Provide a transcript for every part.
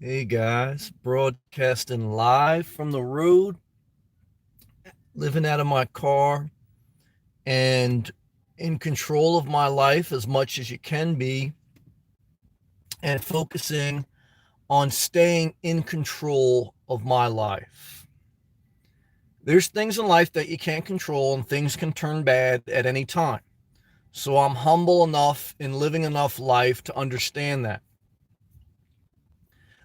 Hey guys, broadcasting live from the road, living out of my car, and in control of my life as much as you can be, and focusing on staying in control of my life. There's things in life that you can't control, and things can turn bad at any time. So I'm humble enough and living enough life to understand that.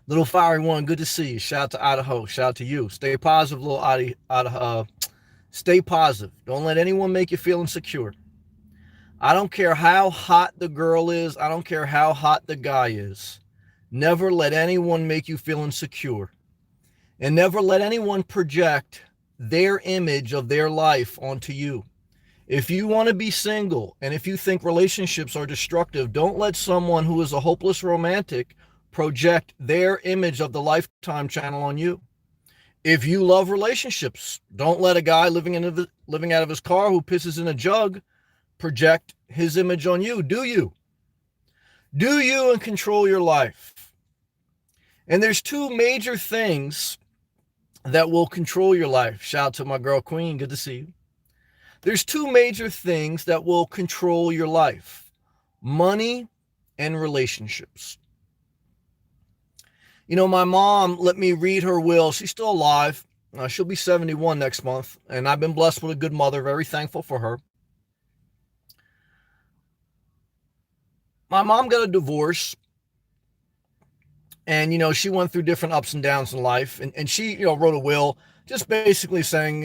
Little Fiery One, good to see you. Shout out to Idaho. Shout out to you. Stay positive, little Idaho. Stay positive. Don't let anyone make you feel insecure. I don't care how hot the girl is. I don't care how hot the guy is. Never let anyone make you feel insecure. And never let anyone project their image of their life onto you. If you want to be single and if you think relationships are destructive, don't let someone who is a hopeless romantic project their image of the Lifetime channel on you. If you love relationships, don't let a guy living out of his car who pisses in a jug project his image on you. Do you? Do you and control your life? And there's two major things that will control your life. Shout out to my girl Queen. Good to see you. There's two major things that will control your life: money and relationships. You know, my mom let me read her will. She's still alive. She'll be 71 next month. And I've been blessed with a good mother. Very thankful for her. My mom got a divorce. And, she went through different ups and downs in life. And she, wrote a will just basically saying,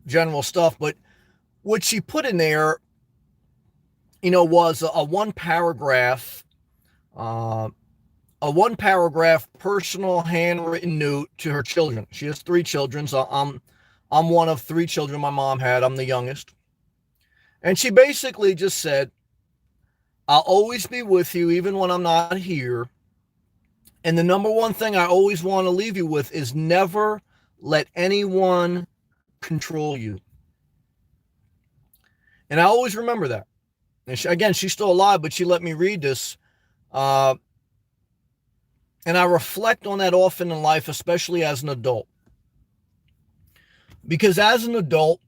general stuff. But what she put in there, was a one paragraph personal handwritten note to her children. She has three children. So I'm one of three children my mom had. I'm the youngest. And she basically just said, I'll always be with you even when I'm not here. And the number one thing I always want to leave you with is never let anyone control you. And I always remember that. And she's still alive, but she let me read this. And I reflect on that often in life, especially as an adult. Because as an adult,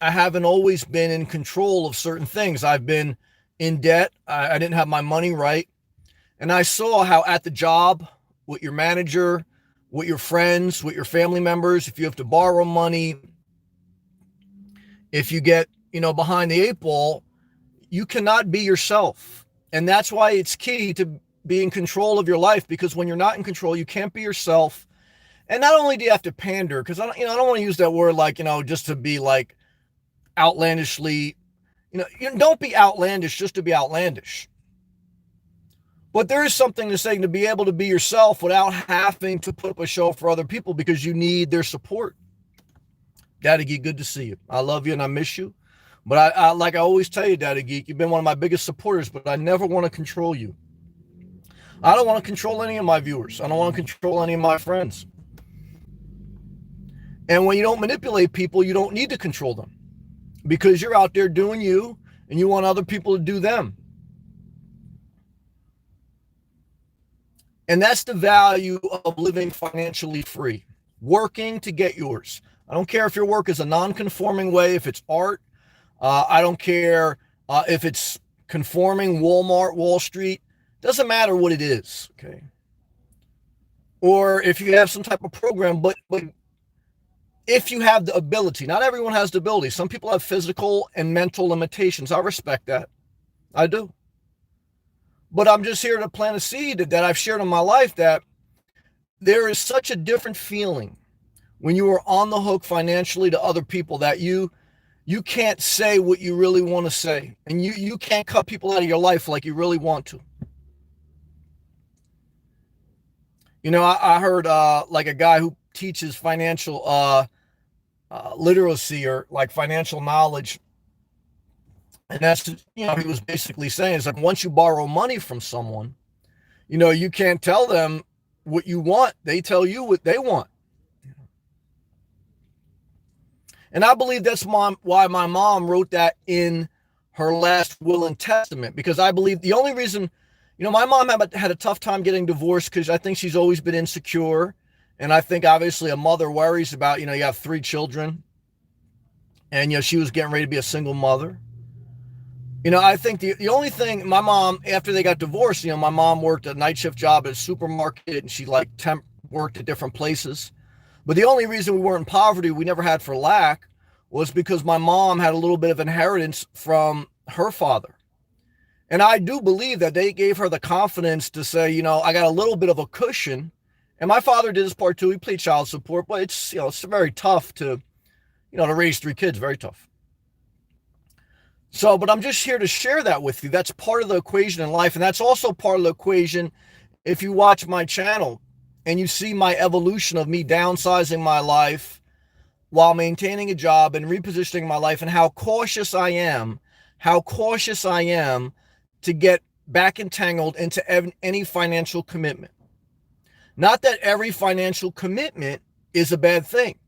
I haven't always been in control of certain things. I've been in debt. I didn't have my money right. And I saw how at the job, with your manager, with your friends, with your family members, if you have to borrow money, if you get, behind the eight ball, you cannot be yourself. And that's why it's key to be in control of your life, because when you're not in control, you can't be yourself. And not only do you have to pander, because I don't want to use that word like, just to be like outlandishly, don't be outlandish just to be outlandish. But there is something to saying to be able to be yourself without having to put up a show for other people because you need their support. Daddy Geek, good to see you. I love you and I miss you. But I like I always tell you, Daddy Geek, you've been one of my biggest supporters, but I never want to control you. I don't want to control any of my viewers. I don't want to control any of my friends. And when you don't manipulate people, you don't need to control them because you're out there doing you and you want other people to do them. And that's the value of living financially free, working to get yours. I don't care if your work is a non-conforming way, if it's art. I don't care if it's conforming, Walmart, Wall Street. Doesn't matter what it is, okay? Or if you have some type of program, but if you have the ability, not everyone has the ability. Some people have physical and mental limitations. I respect that. I do. But I'm just here to plant a seed that I've shared in my life that there is such a different feeling when you are on the hook financially to other people that you can't say what you really want to say. And you can't cut people out of your life like you really want to. I heard like a guy who teaches financial literacy or like financial knowledge. And that's, he was basically saying is like once you borrow money from someone, you can't tell them what you want. They tell you what they want. And I believe that's why my mom wrote that in her last will and testament, because I believe the only reason, My mom had a tough time getting divorced because I think she's always been insecure. And I think obviously a mother worries about, you have 3 children, and, she was getting ready to be a single mother. I think the only thing my mom, after they got divorced, my mom worked a night shift job at a supermarket, and she like worked at different places. But the only reason we weren't in poverty, we never had for lack, was because my mom had a little bit of inheritance from her father. And I do believe that they gave her the confidence to say, I got a little bit of a cushion. And my father did his part too. He paid child support, but it's very tough to raise 3 kids, very tough. So, but I'm just here to share that with you. That's part of the equation in life. And that's also part of the equation if you watch my channel and you see my evolution of me downsizing my life while maintaining a job and repositioning my life, and how cautious I am to get back entangled into any financial commitment. Not that every financial commitment is a bad thing.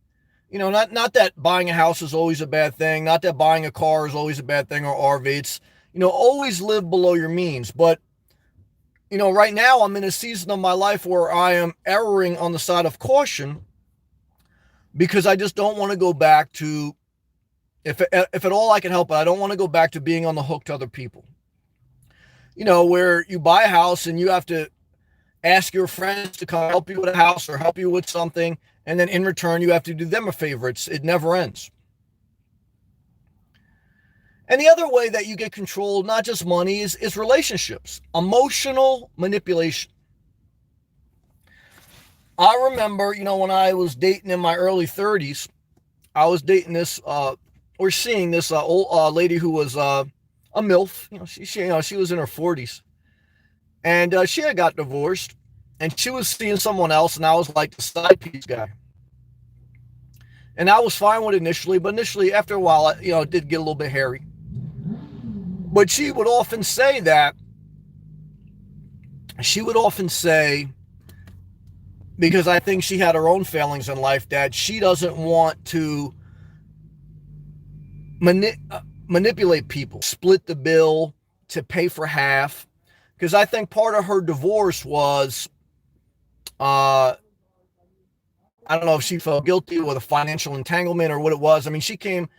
Not that buying a house is always a bad thing. Not that buying a car is always a bad thing, or RV. It's, always live below your means. But, right now I'm in a season of my life where I am erring on the side of caution, because I just don't want to go back to, if at all I can help it, I don't want to go back to being on the hook to other people. Where you buy a house and you have to ask your friends to come help you with a house or help you with something, and then in return you have to do them a favor. It never ends. And the other way that you get control, not just money, is relationships, emotional manipulation. I remember, when I was dating in my early 30s, I was dating this, or seeing this old lady who was a MILF. She was in her 40s, and she had got divorced, and she was seeing someone else, and I was like the side piece guy. And I was fine with it initially, but after a while, it did get a little bit hairy. But she would often say, because I think she had her own failings in life, that she doesn't want to manipulate people, split the bill to pay for half. Because I think part of her divorce was, I don't know if she felt guilty with a financial entanglement or what it was. I mean, she came,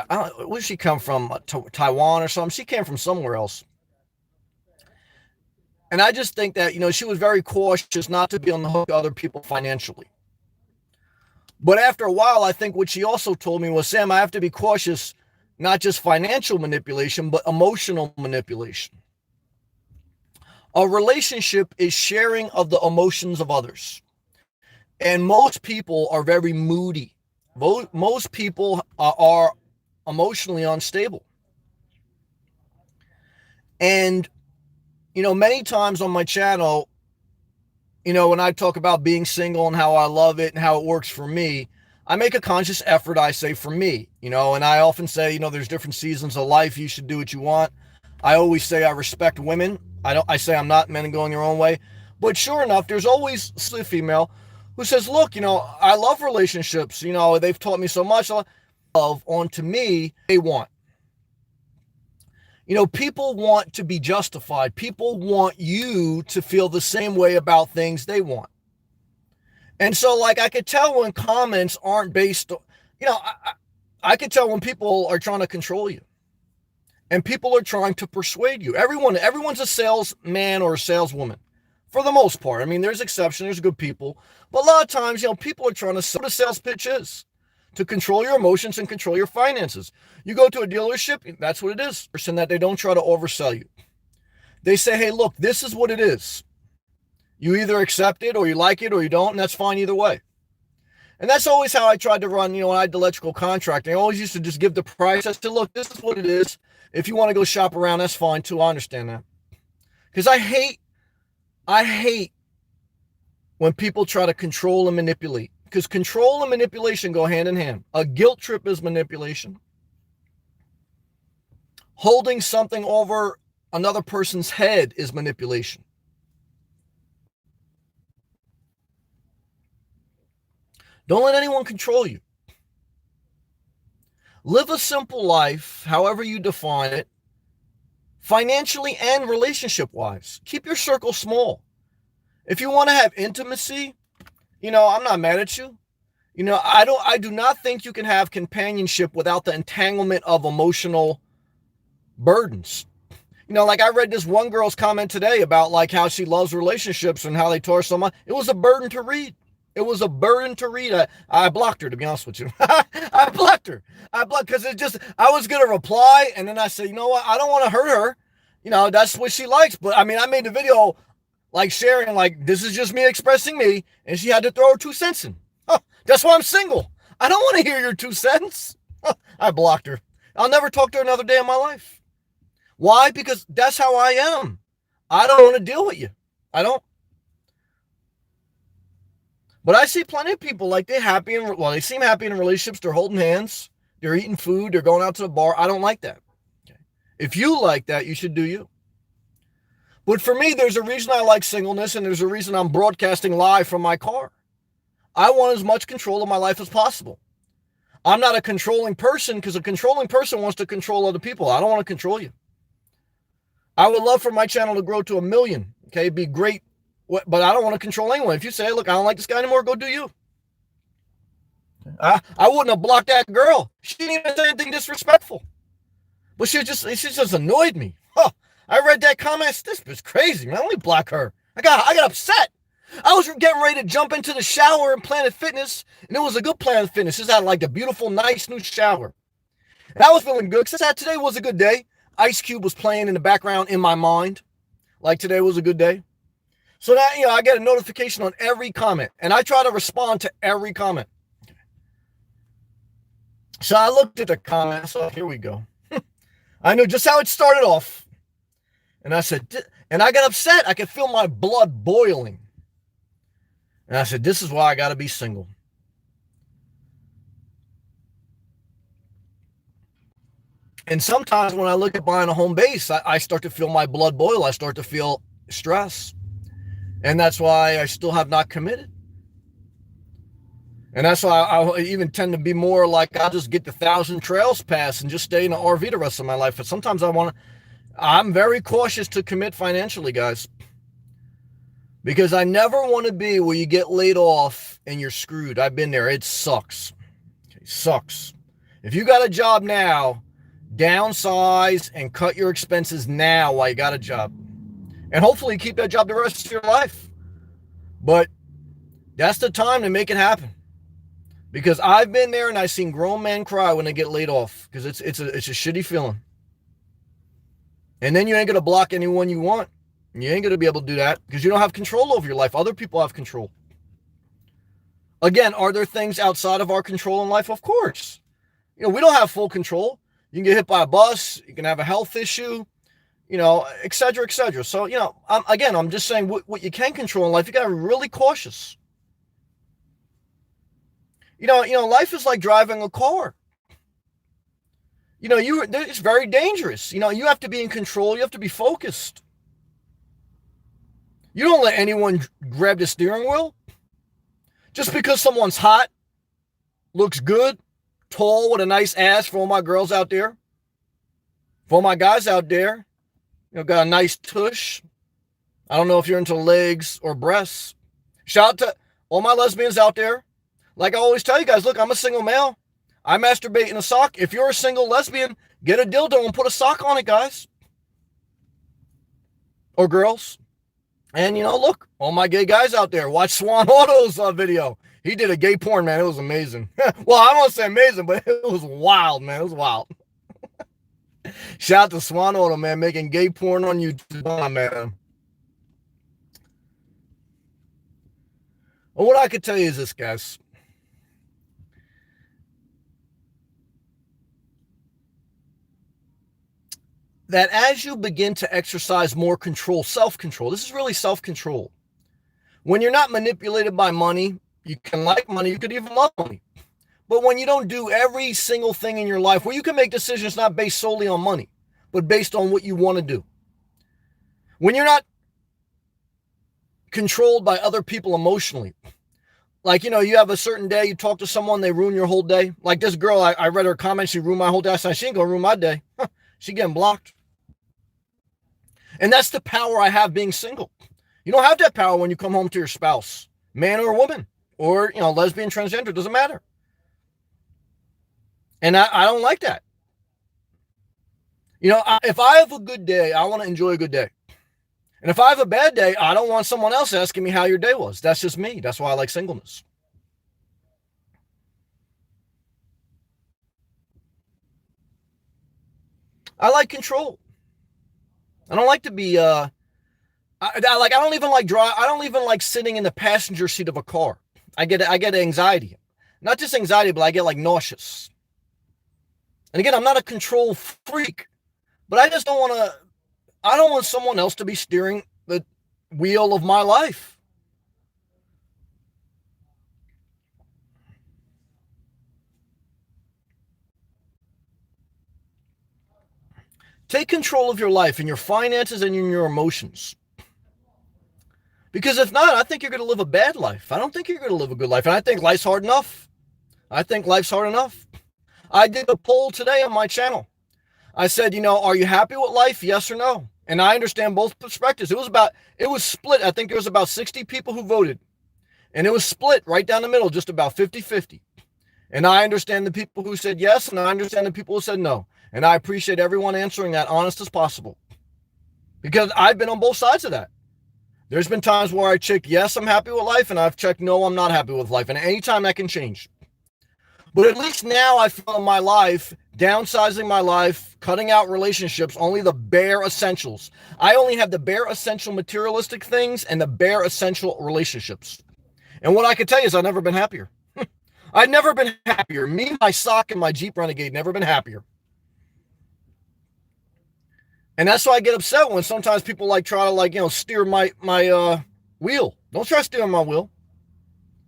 where did she come from? Taiwan or something? She came from somewhere else. And I just think that, she was very cautious not to be on the hook of other people financially. But after a while, I think what she also told me was, Sam, I have to be cautious, not just financial manipulation, but emotional manipulation. A relationship is sharing of the emotions of others. And most people are very moody. Most people are emotionally unstable. And, many times on my channel, when I talk about being single and how I love it and how it works for me, I make a conscious effort, I say, for me, and I often say, there's different seasons of life. You should do what you want. I always say I respect women. I say I'm not men going their own way. But sure enough, there's always a female who says, look, I love relationships. They've taught me so much. Love onto me, they want. People want to be justified. People want you to feel the same way about things they want. And so, like, I could tell when comments aren't based on, I could tell when people are trying to control you. And people are trying to persuade you. Everyone's a salesman or a saleswoman, for the most part. I mean, there's exceptions, there's good people. But a lot of times, people are trying to sell what a sales pitch is. To control your emotions and control your finances. You go to a dealership, that's what it is. And that they don't try to oversell you. They say, hey, look, this is what it is. You either accept it or you like it or you don't, and that's fine either way. And that's always how I tried to run, when I had electrical contracting. I always used to just give the price. I said, look, this is what it is. If you want to go shop around, that's fine too. I understand that. Because I hate when people try to control and manipulate. Because control and manipulation go hand in hand. A guilt trip is manipulation. Holding something over another person's head is manipulation. Don't let anyone control you. Live a simple life, however you define it. financially and relationship wise. Keep your circle small. If you want to have intimacy, I'm not mad at you. I do not think you can have companionship without the entanglement of emotional burdens. Like I read this one girl's comment today about like how she loves relationships and how they tore so much. It was a burden to read. It was a burden to read. I blocked her, to be honest with you. I blocked her. Because I was going to reply. And then I said, you know what? I don't want to hurt her. That's what she likes. But I made the video like sharing, like, this is just me expressing me. And she had to throw her 2 cents in. That's why I'm single. I don't want to hear your 2 cents. I blocked her. I'll never talk to her another day in my life. Why? Because that's how I am. I don't want to deal with you. I don't. But I see plenty of people like they seem happy in relationships. They're holding hands. They're eating food. They're going out to the bar. I don't like that. Okay. If you like that, you should do you. But for me, there's a reason I like singleness, and there's a reason I'm broadcasting live from my car. I want as much control of my life as possible. I'm not a controlling person because a controlling person wants to control other people. I don't want to control you. I would love for my channel to grow to 1 million. Okay, it'd be great, but I don't want to control anyone. If you say, look, I don't like this guy anymore, go do you. I wouldn't have blocked that girl. She didn't even say anything disrespectful. But she just annoyed me. Huh. I read that comment. This is crazy, man. Let me block her. I got upset. I was getting ready to jump into the shower in Planet Fitness, and it was a good Planet Fitness. This had like a beautiful, nice new shower. And I was feeling good because today was a good day. Ice Cube was playing in the background in my mind. Like today was a good day. So now, I get a notification on every comment, and I try to respond to every comment. So I looked at the comments. So here we go. I knew just how it started off. And I said, and I got upset. I could feel my blood boiling. And I said, this is why I got to be single. And sometimes when I look at buying a home base, I start to feel my blood boil. I start to feel stress. And that's why I still have not committed. And that's why I even tend to be more like, I'll just get the 1,000 trails pass and just stay in an RV the rest of my life. But sometimes I'm very cautious to commit financially, guys. Because I never want to be where you get laid off and you're screwed. I've been there. It sucks. It sucks. If you got a job now, downsize and cut your expenses now while you got a job. And hopefully keep that job the rest of your life. But that's the time to make it happen. Because I've been there and I've seen grown men cry when they get laid off. Because it's a shitty feeling. And then you ain't going to block anyone you want. You ain't going to be able to do that because you don't have control over your life. Other people have control. Again, are there things outside of our control in life? Of course. We don't have full control. You can get hit by a bus. You can have a health issue, et cetera, et cetera. So, I'm just saying what you can control in life, you got to be really cautious. Life is like driving a car. It's very dangerous. You have to be in control. You have to be focused. You don't let anyone grab the steering wheel. Just because someone's hot, looks good, tall with a nice ass for all my girls out there, for all my guys out there, got a nice tush. I don't know if you're into legs or breasts. Shout out to all my lesbians out there. Like I always tell you guys, look, I'm a single male. I masturbate in a sock. If you're a single lesbian, get a dildo and put a sock on it, guys. Or girls. And, look, all my gay guys out there, watch Swan Auto's video. He did a gay porn, man. It was amazing. Well, I won't say amazing, but it was wild, man. It was wild. Shout out to Swan Auto, man, making gay porn on YouTube, man. Well, what I could tell you is this, guys. That as you begin to exercise more control, self-control, this is really self-control. When you're not manipulated by money, you can like money, you could even love money. But when you don't do every single thing in your life, where you can make decisions not based solely on money, but based on what you want to do. When you're not controlled by other people emotionally, like, you have a certain day, you talk to someone, they ruin your whole day. Like this girl, I read her comment, she ruined my whole day. I said, she ain't gonna ruin my day. She getting blocked. And that's the power I have being single. You don't have that power when you come home to your spouse, man or woman, or, lesbian, transgender, doesn't matter. And I don't like that. If I have a good day, I want to enjoy a good day. And if I have a bad day, I don't want someone else asking me how your day was. That's just me. That's why I like singleness. I like control. I don't like to be I don't even like drive. I don't even like sitting in the passenger seat of a car. I get anxiety. Not just anxiety, but I get like nauseous. And again, I'm not a control freak, but I just don't want to. I don't want someone else to be steering the wheel of my life. Take control of your life and your finances and in your emotions. Because if not, I think you're going to live a bad life. I don't think you're going to live a good life. And I think life's hard enough. I did a poll today on my channel. I said, are you happy with life? Yes or no? And I understand both perspectives. It was split. I think there was about 60 people who voted. And it was split right down the middle, just about 50-50. And I understand the people who said yes, and I understand the people who said no. And I appreciate everyone answering that honest as possible. Because I've been on both sides of that. There's been times where I checked yes, I'm happy with life, and I've checked no, I'm not happy with life. And anytime that can change. But at least now I feel in my life, downsizing my life, cutting out relationships, only the bare essentials. I only have the bare essential materialistic things and the bare essential relationships. And what I can tell you is I've never been happier. I've never been happier. Me, my sock, and my Jeep Renegade, never been happier. And that's why I get upset when sometimes people try to steer my wheel. Don't try steering my wheel.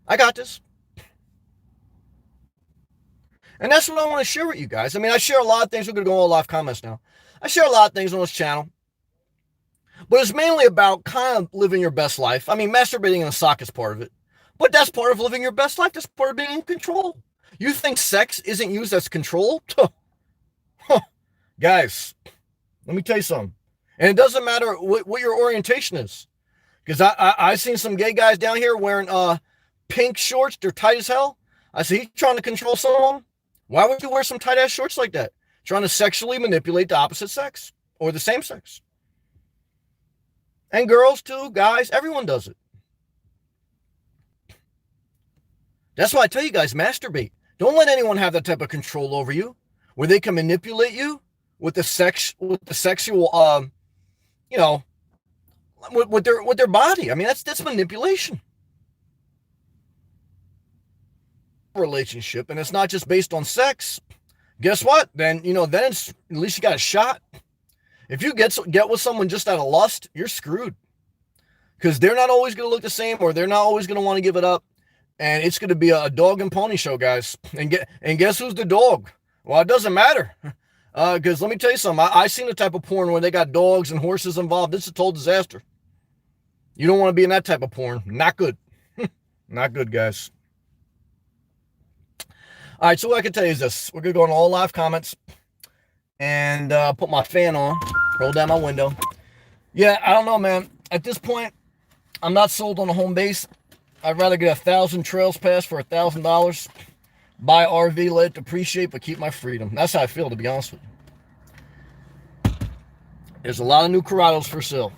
I got this. And that's what I want to share with you guys. I mean, I share a lot of things. We're going to go all live comments now. I share a lot of things on this channel. But it's mainly about kind of living your best life. I mean, masturbating in a sock is part of it. But that's part of living your best life. That's part of being in control. You think sex isn't used as control? Guys, let me tell you something. And it doesn't matter what your orientation is. Because I've seen some gay guys down here wearing pink shorts. They're tight as hell. I say, he's trying to control someone. Why would you wear some tight-ass shorts like that? Trying to sexually manipulate the opposite sex or the same sex. And girls too, guys, everyone does it. That's why I tell you guys, masturbate. Don't let anyone have that type of control over you where they can manipulate you with the sexual, with their body. I mean, that's manipulation. Relationship, and it's not just based on sex. Guess what? Then at least you got a shot. If you get with someone just out of lust, you're screwed. Because they're not always going to look the same, or they're not always going to want to give it up. And it's going to be a dog and pony show, guys. And guess who's the dog? Well, it doesn't matter. Because let me tell you something. I seen the type of porn where they got dogs and horses involved. It's a total disaster. You don't want to be in that type of porn. Not good. Not good, guys. All right, so what I can tell you is this. We're going to go on all live comments and put my fan on, roll down my window. Yeah, I don't know, man. At this point, I'm not sold on a home base. I'd rather get 1,000 trails pass for $1,000, buy RV, let it depreciate, but keep my freedom. That's how I feel, to be honest with you. There's a lot of new Corrados for sale.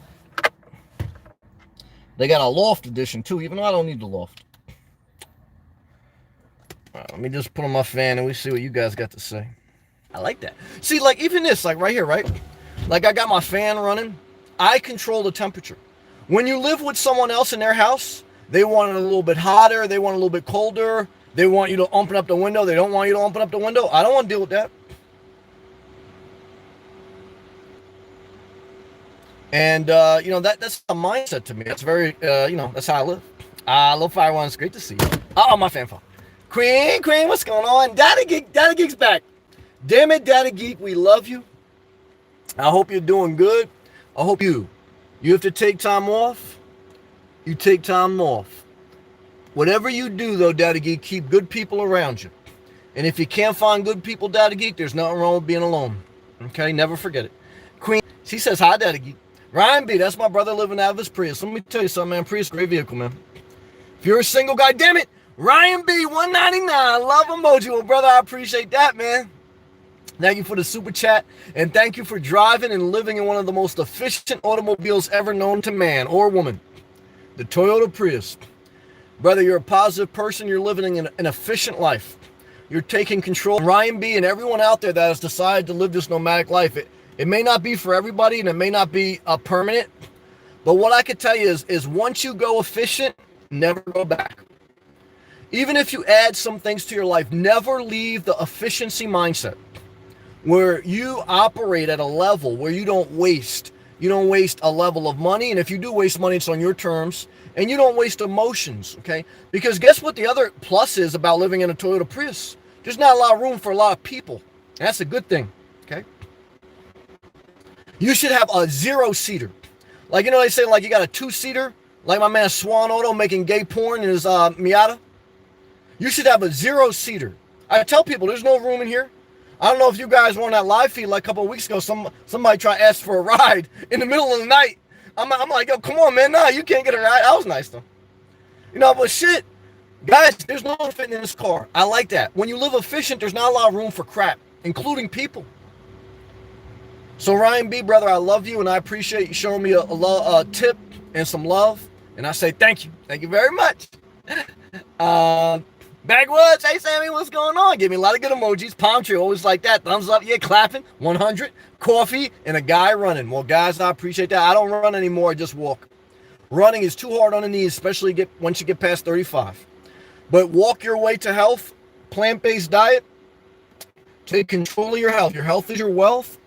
They got a loft edition, too, even though I don't need the loft. Let me just put on my fan and we see what you guys got to say. I like that. See, even this, right here, right? I got my fan running. I control the temperature. When you live with someone else in their house, they want it a little bit hotter. They want it a little bit colder. They want you to open up the window. They don't want you to open up the window. I don't want to deal with that. And, that's a mindset to me. That's very, that's how I live. I love Fire One. It's great to see you. Oh, my fan phone. Queen, what's going on? Daddy Geek's back. Damn it, Daddy Geek, we love you. I hope you're doing good. I hope you have to take time off. You take time off. Whatever you do, though, Daddy Geek, keep good people around you. And if you can't find good people, Daddy Geek, there's nothing wrong with being alone. Okay, never forget it. Queen, she says, hi, Daddy Geek. Ryan B, that's my brother living out of his Prius. Let me tell you something, man. Prius, great vehicle, man. If you're a single guy, damn it, Ryan B, 199, love emoji. Well, brother, I appreciate that, man. Thank you for the super chat, and thank you for driving and living in one of the most efficient automobiles ever known to man or woman, the Toyota Prius. Brother, you're a positive person. You're living an efficient life. You're taking control. Ryan B and everyone out there that has decided to live this nomadic life, it may not be for everybody, and it may not be permanent, but what I could tell you is once you go efficient, never go back. Even if you add some things to your life, never leave the efficiency mindset where you operate at a level where you don't waste. You don't waste a level of money, and if you do waste money, it's on your terms, and you don't waste emotions, okay? Because guess what the other plus is about living in a Toyota Prius? There's not a lot of room for a lot of people. That's a good thing, okay? You should have a 0-seater. Like, you know, they say, like, you got a 2-seater, like my man Swan Auto making gay porn in his Miata. You should have a 0-seater. I tell people there's no room in here. I don't know if you guys were on that live feed like a couple of weeks ago. Somebody tried to ask for a ride in the middle of the night. I'm like, yo, come on, man. Nah, you can't get a ride. That was nice, though. You know, but shit, guys, there's no one fitting in this car. I like that. When you live efficient, there's not a lot of room for crap, including people. So, Ryan B., brother, I love you, and I appreciate you showing me a tip and some love. And I say thank you. Thank you very much. Backwoods, hey Sammy, what's going on? Give me a lot of good emojis. Palm tree, always like that. Thumbs up, yeah, clapping. 100, coffee, and a guy running. Well, guys, I appreciate that. I don't run anymore, I just walk. Running is too hard on the knees, especially once you get past 35. But walk your way to health, plant-based diet. Take control of your health. Your health is your wealth,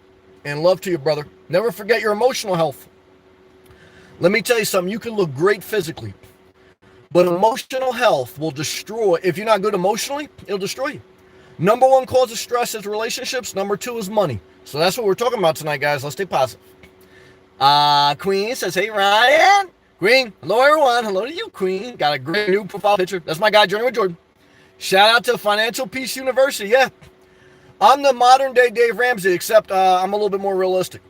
and love to you, brother. Never forget your emotional health. Let me tell you something. You can look great physically, but emotional health will destroy. If you're not good emotionally, it'll destroy you. Number 1 cause of stress is relationships. Number 2 is money. So that's what we're talking about tonight, guys. Let's stay positive. Queen says, hey, Ryan. Queen, hello, everyone. Hello to you, Queen. Got a great new profile picture. That's my guy, Journey with Jordan. Shout out to Financial Peace University. Yeah, I'm the modern day Dave Ramsey, except I'm a little bit more realistic.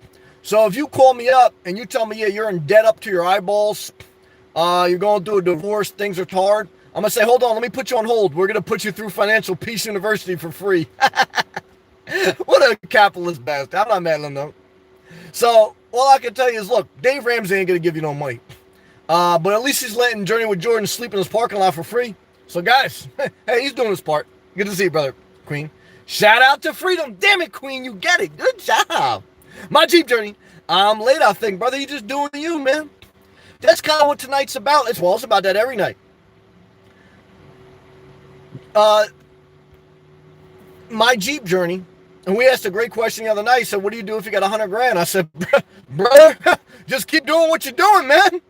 So if you call me up and you tell me, yeah, you're in debt up to your eyeballs, you're going through a divorce, things are hard, I'm going to say, hold on, let me put you on hold. We're going to put you through Financial Peace University for free. What a capitalist bastard. I'm not mad at him, though. So all I can tell you is, look, Dave Ramsey ain't going to give you no money. But at least he's letting Journey with Jordan sleep in his parking lot for free. So guys, hey, he's doing his part. Good to see you, brother, Queen. Shout out to Freedom. Damn it, Queen, you get it. Good job. My Jeep Journey. I'm late, I think, brother. You just doing you, man. That's kind of what tonight's about. It's about that every night. My Jeep Journey, and we asked a great question the other night. He said, what do you do if you got 100 grand? I said, brother, just keep doing what you're doing, man.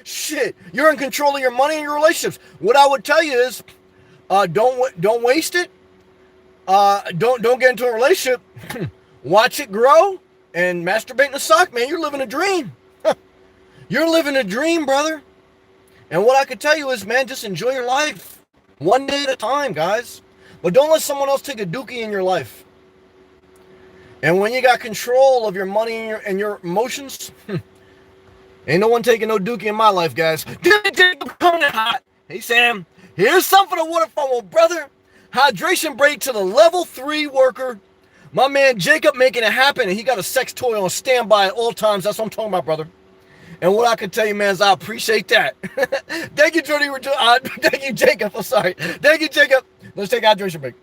Shit, you're in control of your money and your relationships. What I would tell you is, don't waste it. Don't get into a relationship. Watch it grow and masturbate in the sock, man. You're living a dream. You're living a dream, brother. And what I could tell you is, man, just enjoy your life. One day at a time, guys. But don't let someone else take a dookie in your life. And when you got control of your money and your emotions, ain't no one taking no dookie in my life, guys. Hey, Sam, here's something for the waterfall, well, brother. Hydration break to the level 3 worker. My man Jacob making it happen, and he got a sex toy on standby at all times. That's what I'm talking about, brother. And what I can tell you, man, is I appreciate that. Thank you, Jody. Thank you, Jacob. I'm sorry. Thank you, Jacob. Let's take a hydration break.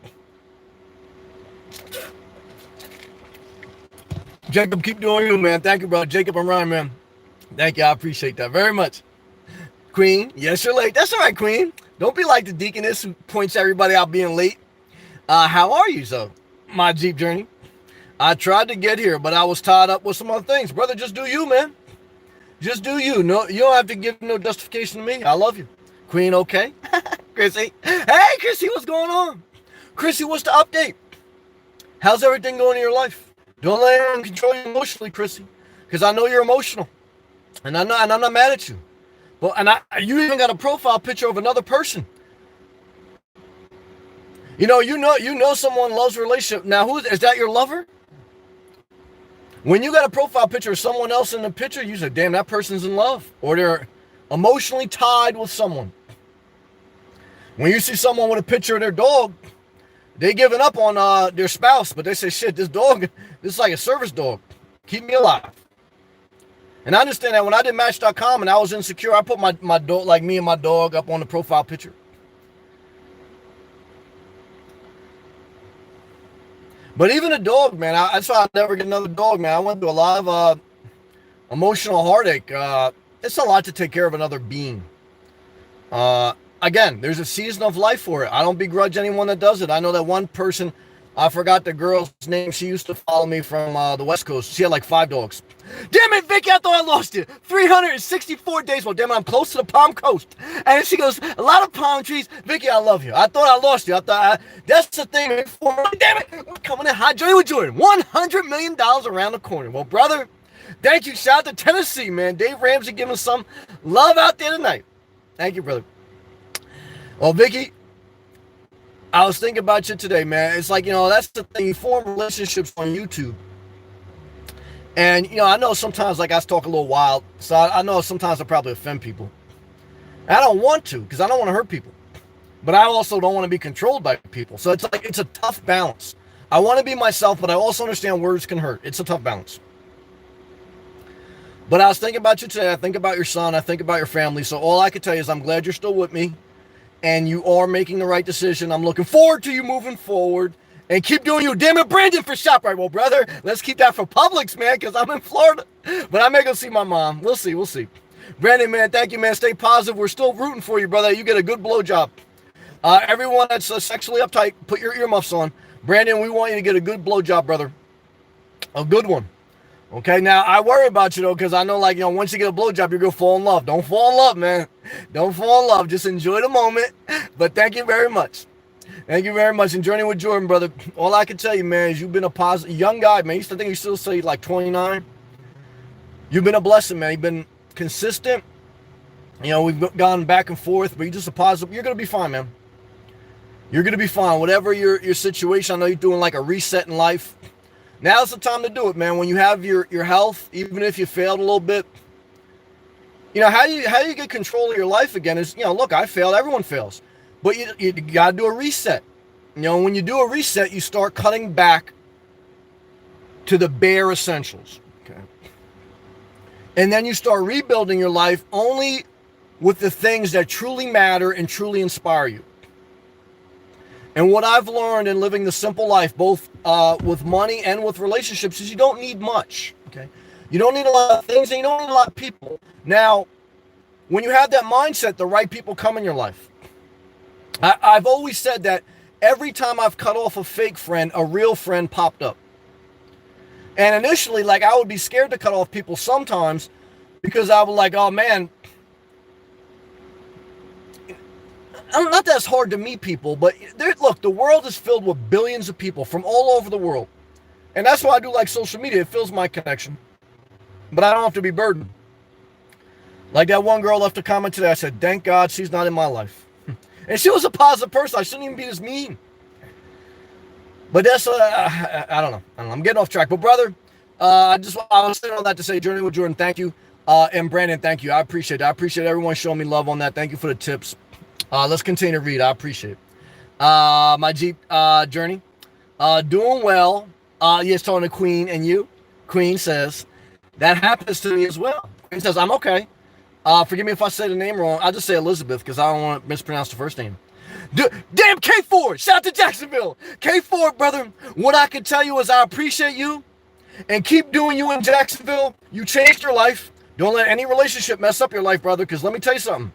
Jacob, keep doing you, man. Thank you, bro. Jacob and Ryan, man. Thank you. I appreciate that very much. Queen, yes, you're late. That's all right, Queen. Don't be like the deaconess who points everybody out being late. How are you, so? My Jeep Journey. I tried to get here, but I was tied up with some other things. Brother, just do you, man. Just do you. No, you don't have to give no justification to me. I love you. Queen, okay? Chrissy. Hey, Chrissy, what's going on? Chrissy, what's the update? How's everything going in your life? Don't let anyone control you emotionally, Chrissy, because I know you're emotional, and I'm not mad at you. Well, you even got a profile picture of another person. You know someone loves a relationship. Now, is that your lover? When you got a profile picture of someone else in the picture, you say, damn, that person's in love. Or they're emotionally tied with someone. When you see someone with a picture of their dog, they giving up on their spouse, but they say, shit, this dog, this is like a service dog. Keep me alive. And I understand that when I did Match.com and I was insecure, I put my dog, like me and my dog, up on the profile picture. But even a dog, man, that's why I never get another dog, man. I went through a lot of emotional heartache. It's a lot to take care of another being. Again, there's a season of life for it. I don't begrudge anyone that does it. I know that one person, I forgot the girl's name. She used to follow me from the West Coast. She had like 5 dogs. Damn it, Vicky, I thought I lost you. 364 days. Well, damn it, I'm close to the Palm Coast. And she goes, a lot of palm trees. Vicky, I love you. I thought I lost you. That's the thing. Damn it, we're coming in hot. Johnny with Jordan. $100 million around the corner. Well, brother, thank you. Shout out to Tennessee, man. Dave Ramsey giving us some love out there tonight. Thank you, brother. Well, Vicky, I was thinking about you today, man. It's like, that's the thing. You form relationships on YouTube. And, I know sometimes, like, I talk a little wild. So I know sometimes I probably offend people. And I don't want to, because I don't want to hurt people. But I also don't want to be controlled by people. So it's like, it's a tough balance. I want to be myself, but I also understand words can hurt. It's a tough balance. But I was thinking about you today. I think about your son. I think about your family. So all I can tell you is I'm glad you're still with me. And you are making the right decision. I'm looking forward to you moving forward. And keep doing you. Damn it, Brandon, for ShopRite. Well, brother, let's keep that for Publix, man, because I'm in Florida. But I may go see my mom. We'll see. Brandon, man, thank you, man. Stay positive. We're still rooting for you, brother. You get a good blowjob. Everyone that's sexually uptight, put your earmuffs on. Brandon, we want you to get a good blowjob, brother. A good one. Okay, now I worry about you, though, because I know, like, once you get a blowjob, you're going to fall in love. Don't fall in love, man. Don't fall in love. Just enjoy the moment. But thank you very much. Thank you very much. And Journey with Jordan, brother. All I can tell you, man, is you've been a positive young guy, man. I think you still say like 29. You've been a blessing, man. You've been consistent. We've gone back and forth, but you're just a positive. You're going to be fine, man. You're going to be fine. Whatever your situation, I know you're doing like a reset in life. Now's the time to do it, man. When you have your health, even if you failed a little bit, how do you get control of your life again is, look, I failed. Everyone fails. But you got to do a reset. When you do a reset, you start cutting back to the bare essentials. Okay. And then you start rebuilding your life only with the things that truly matter and truly inspire you. And what I've learned in living the simple life, both with money and with relationships, is you don't need much. Okay. You don't need a lot of things, and you don't need a lot of people. Now, when you have that mindset, the right people come in your life. I've always said that every time I've cut off a fake friend, a real friend popped up. And initially, like, I would be scared to cut off people sometimes because I was like, oh, man, not that it's hard to meet people, but look, the world is filled with billions of people from all over the world. And that's why I do like social media. It fills my connection. But I don't have to be burdened. Like that one girl left a comment today. I said, thank God she's not in my life. And she was a positive person. I shouldn't even be this mean. But that's, I don't know. I'm getting off track. But brother, I was saying all that to say, Journey with Jordan, thank you. And Brandon, thank you. I appreciate it. I appreciate everyone showing me love on that. Thank you for the tips. Let's continue to read. I appreciate it. My Jeep Journey. Doing well. Yes, talking to Queen and you. Queen says, that happens to me as well. Queen says, I'm okay. Forgive me if I say the name wrong. I'll just say Elizabeth because I don't want to mispronounce the first name. Damn K4! Shout out to Jacksonville! K4, brother, what I can tell you is I appreciate you and keep doing you in Jacksonville. You changed your life. Don't let any relationship mess up your life, brother, because let me tell you something.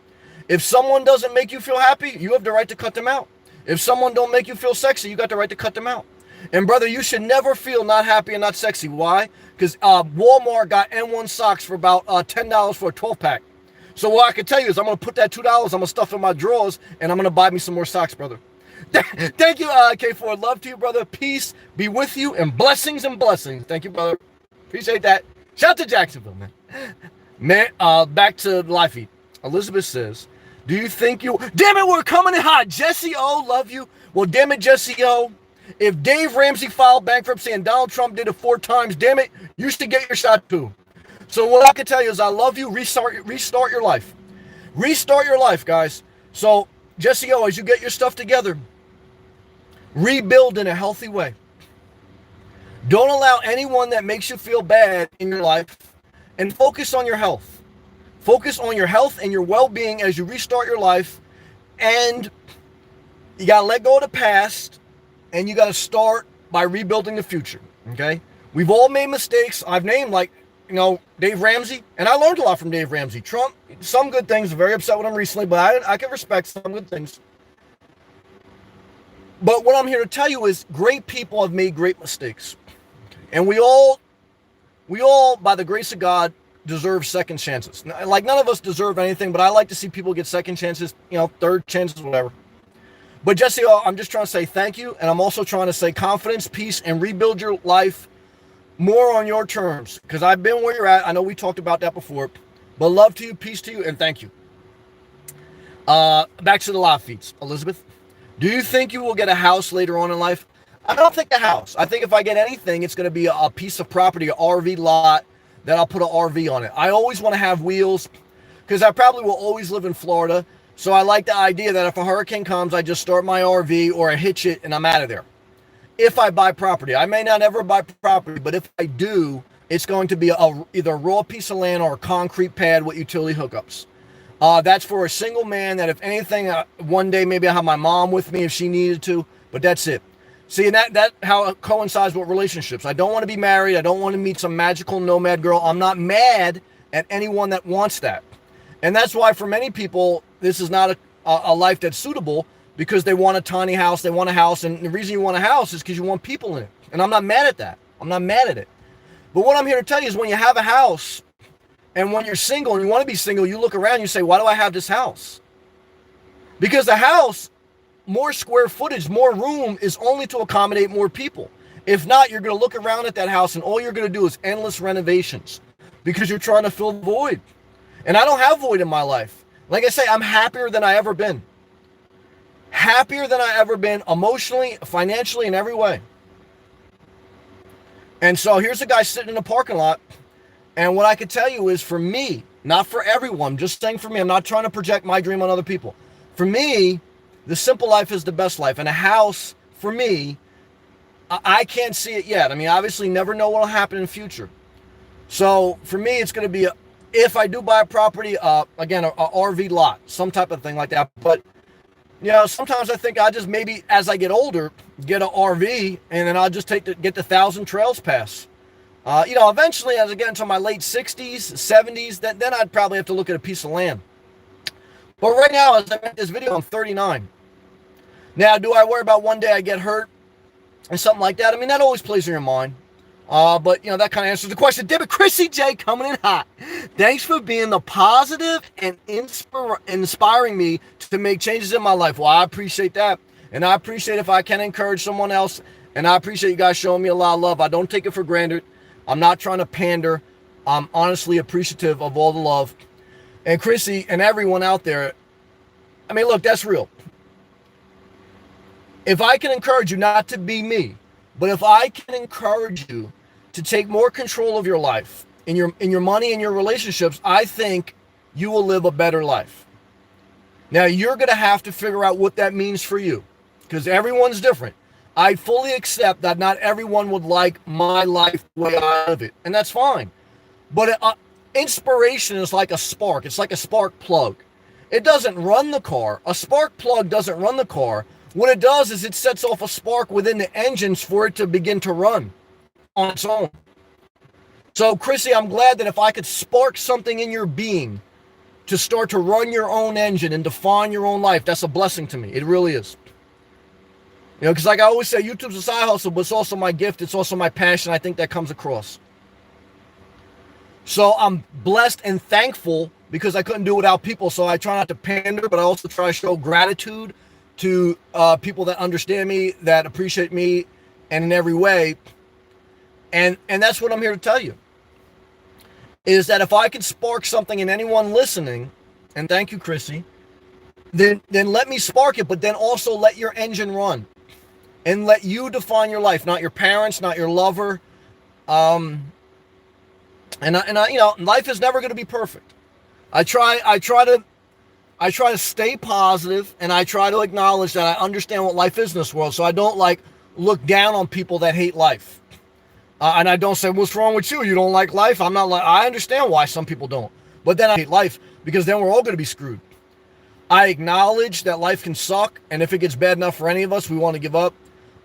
If someone doesn't make you feel happy, you have the right to cut them out. If someone don't make you feel sexy, you got the right to cut them out. And brother, you should never feel not happy and not sexy. Why? Because Walmart got N1 socks for about $10 for a 12-pack. So what I can tell you is I'm going to put that $2, I'm going to stuff in my drawers, and I'm going to buy me some more socks, brother. Thank you, K4. Love to you, brother. Peace be with you, and blessings and blessings. Thank you, brother. Appreciate that. Shout out to Jacksonville, man. Man, back to live feed. Elizabeth says, do you think you... Damn it, we're coming in hot. Jesse O, love you. Well, damn it, Jesse O. If Dave Ramsey filed bankruptcy and Donald Trump did it 4 times, damn it, you should get your shot too. So what I can tell you is I love you. Restart your life. Restart your life, guys. So, Jesse O, as you get your stuff together, rebuild in a healthy way. Don't allow anyone that makes you feel bad in your life, and focus on your health. Focus on your health and your well-being as you restart your life, and you got to let go of the past, and you got to start by rebuilding the future, okay? We've all made mistakes. I've named, like, Dave Ramsey, and I learned a lot from Dave Ramsey. Trump, some good things, very upset with him recently, but I can respect some good things. But what I'm here to tell you is great people have made great mistakes. And we all, by the grace of God, deserve second chances. Like, none of us deserve anything, but I like to see people get second chances, third chances, whatever. But Jesse, I'm just trying to say thank you, and I'm also trying to say confidence, peace, and rebuild your life more on your terms, because I've been where you're at. I know we talked about that before, but love to you, peace to you, and thank you. Back to the live feeds. Elizabeth, do you think you will get a house later on in life? I don't think a house. I think if I get anything, it's going to be a piece of property, an RV lot, that I'll put an RV on it. I always want to have wheels, because I probably will always live in Florida, so I like the idea that if a hurricane comes, I just start my RV or I hitch it and I'm out of there. If I buy property, I may not ever buy property, but if I do, it's going to be either a raw piece of land or a concrete pad with utility hookups. That's for a single man that if anything, one day maybe I'll have my mom with me if she needed to, but that's it. See, and that how it coincides with relationships. I don't want to be married. I don't want to meet some magical nomad girl. I'm not mad at anyone that wants that. And that's why for many people, this is not a life that's suitable, because they want a tiny house, they want a house, and the reason you want a house is because you want people in it. And I'm not mad at that. I'm not mad at it. But what I'm here to tell you is when you have a house, and when you're single and you want to be single, you look around and you say, why do I have this house? Because the house, more square footage, more room, is only to accommodate more people. If not, you're going to look around at that house and all you're going to do is endless renovations because you're trying to fill the void. And I don't have void in my life. Like I say, I'm happier than I ever been. Happier than I ever been, emotionally, financially, in every way. And so here's a guy sitting in a parking lot. And what I can tell you is, for me, not for everyone, just saying for me, I'm not trying to project my dream on other people. For me, the simple life is the best life. And a house, for me, I can't see it yet. I mean, obviously, never know what will happen in the future. So for me, it's going to be, if I do buy a property, again, a RV lot, some type of thing like that. But sometimes I think I just maybe as I get older, get an RV, and then I'll just get the 1,000 Trails Pass. Eventually as I get into my late 60s, 70s, then I'd probably have to look at a piece of land. But right now, as I make this video, I'm 39. Now, do I worry about one day I get hurt and something like that? I mean, that always plays in your mind. But that kind of answers the question. David, Chrissy J coming in hot. Thanks for being the positive and inspiring me to make changes in my life. Well, I appreciate that. And I appreciate if I can encourage someone else. And I appreciate you guys showing me a lot of love. I don't take it for granted. I'm not trying to pander. I'm honestly appreciative of all the love. And Chrissy and everyone out there, I mean, look, that's real. If I can encourage you not to be me, but if I can encourage you to take more control of your life, in your money and your relationships, I think you will live a better life. Now, you're going to have to figure out what that means for you, because everyone's different. I fully accept that not everyone would like my life the way I live it, and that's fine. But inspiration is like a spark. It's like a spark plug. It doesn't run the car. A spark plug doesn't run the car. What it does is it sets off a spark within the engines for it to begin to run on its own. So, Chrissy, I'm glad that if I could spark something in your being to start to run your own engine and define your own life, that's a blessing to me. It really is. Because like I always say, YouTube's a side hustle, but it's also my gift. It's also my passion. I think that comes across. So I'm blessed and thankful because I couldn't do it without people. So I try not to pander, but I also try to show gratitude to people that understand me, that appreciate me, and in every way. And that's what I'm here to tell you, is that if I can spark something in anyone listening, and thank you, Chrissy, then let me spark it, but then also let your engine run. and let you define your life, not your parents, not your lover. Um, life is never going to be perfect. I try to stay positive, and I try to acknowledge that I understand what life is in this world. So I don't like look down on people that hate life. And I don't say, what's wrong with you? You don't like life? I'm not like, I understand why some people don't. But then I hate life, because then we're all going to be screwed. I acknowledge that life can suck, and if it gets bad enough for any of us, we want to give up.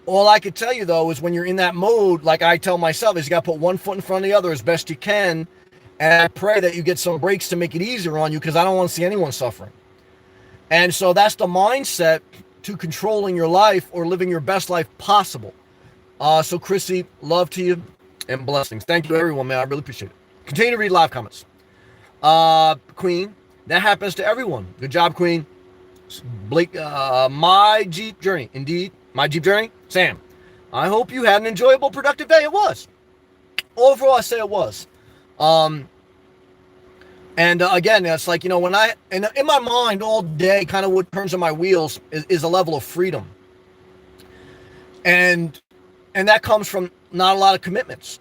All I can tell you, though, is when you're in that mode, like I tell myself, is you got to put one foot in front of the other as best you can. And I pray that you get some breaks to make it easier on you, because I don't want to see anyone suffering. And so that's the mindset to controlling your life or living your best life possible. So Chrissy, love to you and blessings. Thank you, everyone, man. I really appreciate it. Continue to read live comments. Queen, that happens to everyone. Good job, Queen. Blake, my Jeep journey. Indeed, my Jeep journey. Sam, I hope you had an enjoyable, productive day. It was. Overall, I say it was. Again, it's like, when in my mind all day, kind of what turns on my wheels is a level of freedom. And that comes from not a lot of commitments.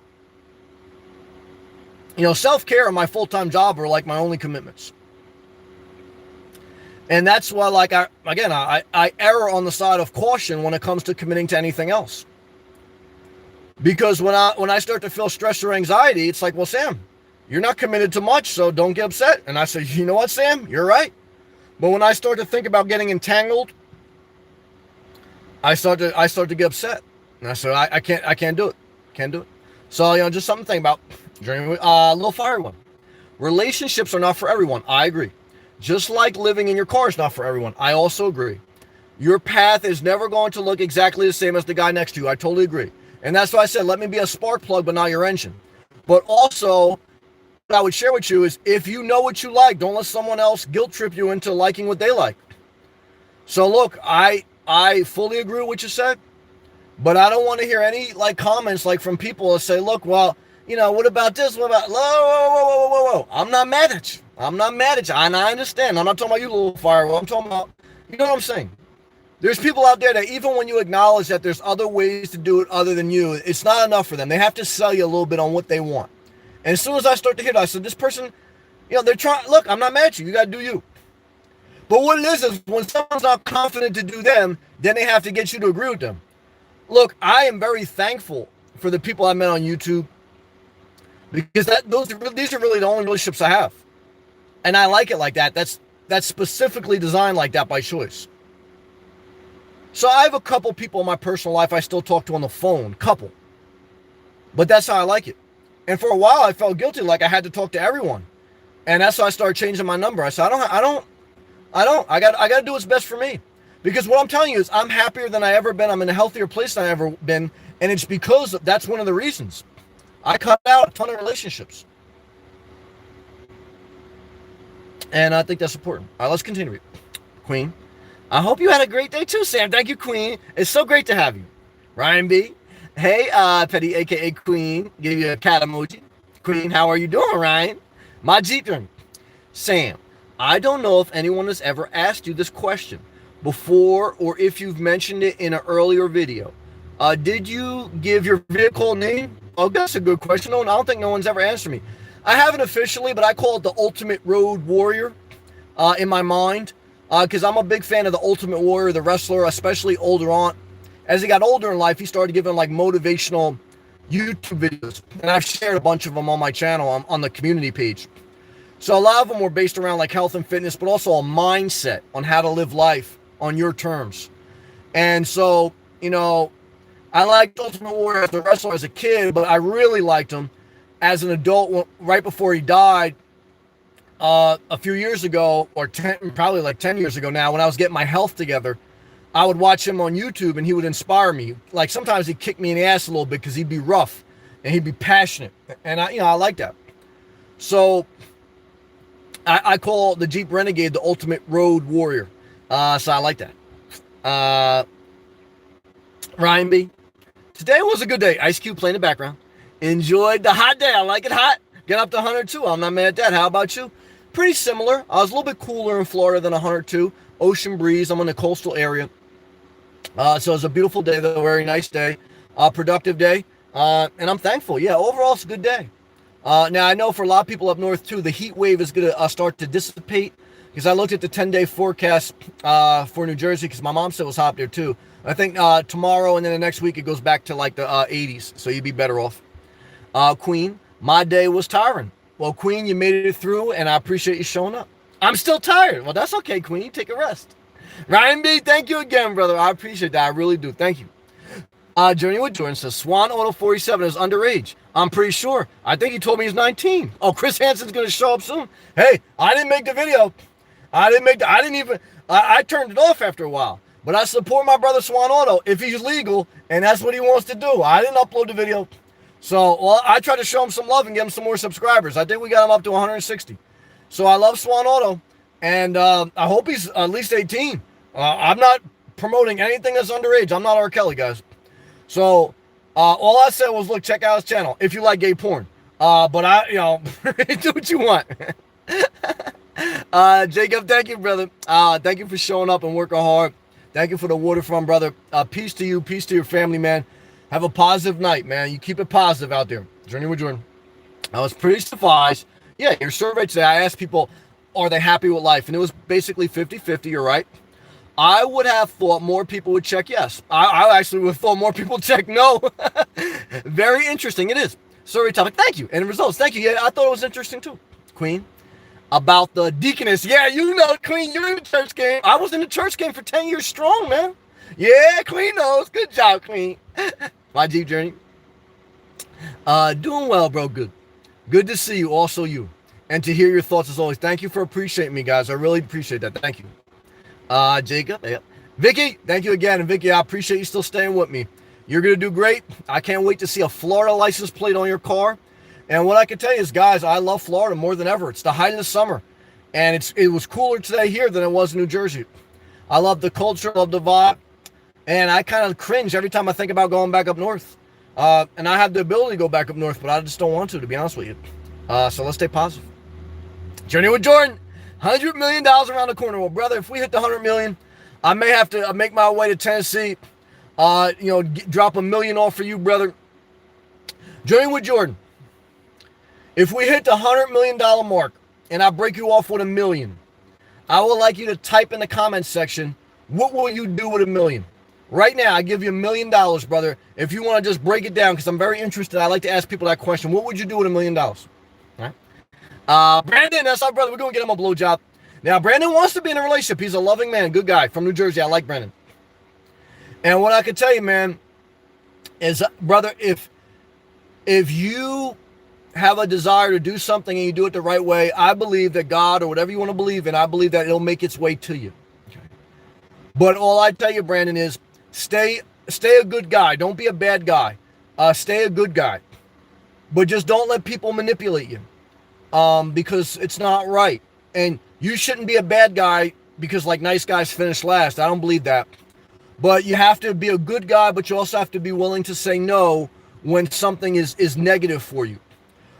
Self-care and my full-time job are like my only commitments. And that's why, like, I err on the side of caution when it comes to committing to anything else. Because when I start to feel stress or anxiety, it's like, well, Sam, you're not committed to much, so don't get upset. And I say, you know what, Sam? You're right. But when I start to think about getting entangled, I start to get upset. And I said, I can't do it. Can't do it. So, just something to think about. A little fire one. Relationships are not for everyone. I agree. Just like living in your car is not for everyone. I also agree. Your path is never going to look exactly the same as the guy next to you. I totally agree. And that's why I said, let me be a spark plug, but not your engine. But also, what I would share with you is, if you know what you like, don't let someone else guilt trip you into liking what they like. So look, I fully agree with what you said, but I don't want to hear any comments from people that say, look, well, what about this? What about, whoa. I'm not mad at you. And I understand. I'm not talking about you, little firewall. I'm talking about, you know what I'm saying? There's people out there that even when you acknowledge that there's other ways to do it other than you, it's not enough for them. They have to sell you a little bit on what they want. And as soon as I start to hear that, I said, this person, they're trying, look, I'm not mad at you. You got to do you. But what it is when someone's not confident to do them, then they have to get you to agree with them. Look, I am very thankful for the people I met on YouTube, because these are really the only relationships I have. And I like it like that. That's specifically designed like that by choice. So I have a couple people in my personal life I still talk to on the phone, couple. But that's how I like it. And for a while I felt guilty, like I had to talk to everyone. And that's how I started changing my number. I said, I got to do what's best for me. Because what I'm telling you is, I'm happier than I ever been. I'm in a healthier place than I ever been. And it's because that's one of the reasons. I cut out a ton of relationships. And I think that's important. All right, let's continue. Queen, I hope you had a great day too, Sam. Thank you, Queen. It's so great to have you. Ryan B. Hey, Petty, a.k.a. Queen. Give you a cat emoji. Queen, how are you doing, Ryan? My Jeep journey. Sam, I don't know if anyone has ever asked you this question before, or if you've mentioned it in an earlier video. Did you give your vehicle a name? Oh, that's a good question. No, I don't think no one's ever answered me. I haven't officially, but I call it the Ultimate Road Warrior in my mind, because I'm a big fan of the Ultimate Warrior, the wrestler, especially older on. As he got older in life, he started giving motivational YouTube videos, and I've shared a bunch of them on my channel on the community page. So a lot of them were based around health and fitness, but also a mindset on how to live life on your terms. And so, I liked Ultimate Warrior as a wrestler as a kid, but I really liked him as an adult right before he died a few years ago, or probably 10 years ago now, when I was getting my health together. I would watch him on YouTube, and he would inspire me. Sometimes he'd kick me in the ass a little bit because he'd be rough and he'd be passionate. And I like that. So I call the Jeep Renegade the Ultimate Road Warrior. So I like that. Ryan B. Today was a good day. Ice Cube playing in the background. Enjoyed the hot day. I like it hot. Get up to 102. I'm not mad at that. How about you? Pretty similar. I was a little bit cooler in Florida than 102. Ocean breeze. I'm in the coastal area. So it's a beautiful day, though, a very nice day, productive day, and I'm thankful. Yeah, overall, it's a good day. Now, I know for a lot of people up north, too, the heat wave is going to start to dissipate because I looked at the 10-day forecast for New Jersey because my mom said it was hot there, too. I think tomorrow and then the next week it goes back to like the 80s, so you'd be better off. Queen, my day was tiring. Well, Queen, you made it through, and I appreciate you showing up. I'm still tired. Well, that's okay, Queen. Take a rest. Ryan B, thank you again, brother. I appreciate that. I really do. Thank you. Journey with Jordan says, Swan Auto 47 is underage. I'm pretty sure. I think he told me he's 19. Oh, Chris Hansen's going to show up soon. Hey, I didn't make the video. I turned it off after a while. But I support my brother Swan Auto if he's legal and that's what he wants to do. I didn't upload the video. So, well, I tried to show him some love and get him some more subscribers. I think we got him up to 160. So I love Swan Auto, and I hope he's at least 18. I'm not promoting anything that's underage. I'm not R. Kelly, guys. So all I said was, look, check out his channel if you like gay porn. But do what you want. Jacob, thank you, brother. Thank you for showing up and working hard. Thank you for the waterfront, brother. Peace to you. Peace to your family, man. Have a positive night, man. You keep it positive out there. Journey with Jordan. I was pretty surprised. Yeah, your survey today, I asked people, are they happy with life? And it was basically 50-50, you're right. I would have thought more people would check yes. I actually would have thought more people would check no. Very interesting. It is. Survey topic. Thank you. And results. Thank you. Yeah, I thought it was interesting too. Queen. About the deaconess. Yeah, you know, Queen, you're in the church game. I was in the church game for 10 years strong, man. Yeah, Queen knows. Good job, Queen. My Jeep journey. Doing well, bro. Good. Good to see you. Also you. And to hear your thoughts as always. Thank you for appreciating me, guys. I really appreciate that. Thank you. Jacob. Yeah. Vicky, thank you again. And Vicky, I appreciate you still staying with me. You're going to do great. I can't wait to see a Florida license plate on your car. And what I can tell you is, guys, I love Florida more than ever. It's the height of the summer. And it was cooler today here than it was in New Jersey. I love the culture, love the vibe. And I kind of cringe every time I think about going back up north. And I have the ability to go back up north, but I just don't want to be honest with you. So let's stay positive. Journey with Jordan. $100 million around the corner. Well, brother, if we hit the 100 million, I may have to make my way to Tennessee. Drop $1 million off for you, brother. Journey with Jordan. If we hit the $100 million mark and I break you off with $1 million, I would like you to type in the comments section, what will you do with $1 million? Right now, I give you $1 million, brother. If you want to just break it down, because I'm very interested, I like to ask people that question. What would you do with $1 million? All right. Brandon, that's our brother. We're going to get him a blowjob. Now, Brandon wants to be in a relationship. He's a loving man, good guy from New Jersey. I like Brandon. And what I can tell you, man, is, brother, if you have a desire to do something and you do it the right way, I believe that God, or whatever you want to believe in, I believe that it'll make its way to you. Okay. But all I tell you, Brandon, is stay a good guy. Don't be a bad guy. Stay a good guy. But just don't let people manipulate you. Because it's not right. And you shouldn't be a bad guy because like nice guys finish last. I don't believe that. But you have to be a good guy, but you also have to be willing to say no when something is negative for you.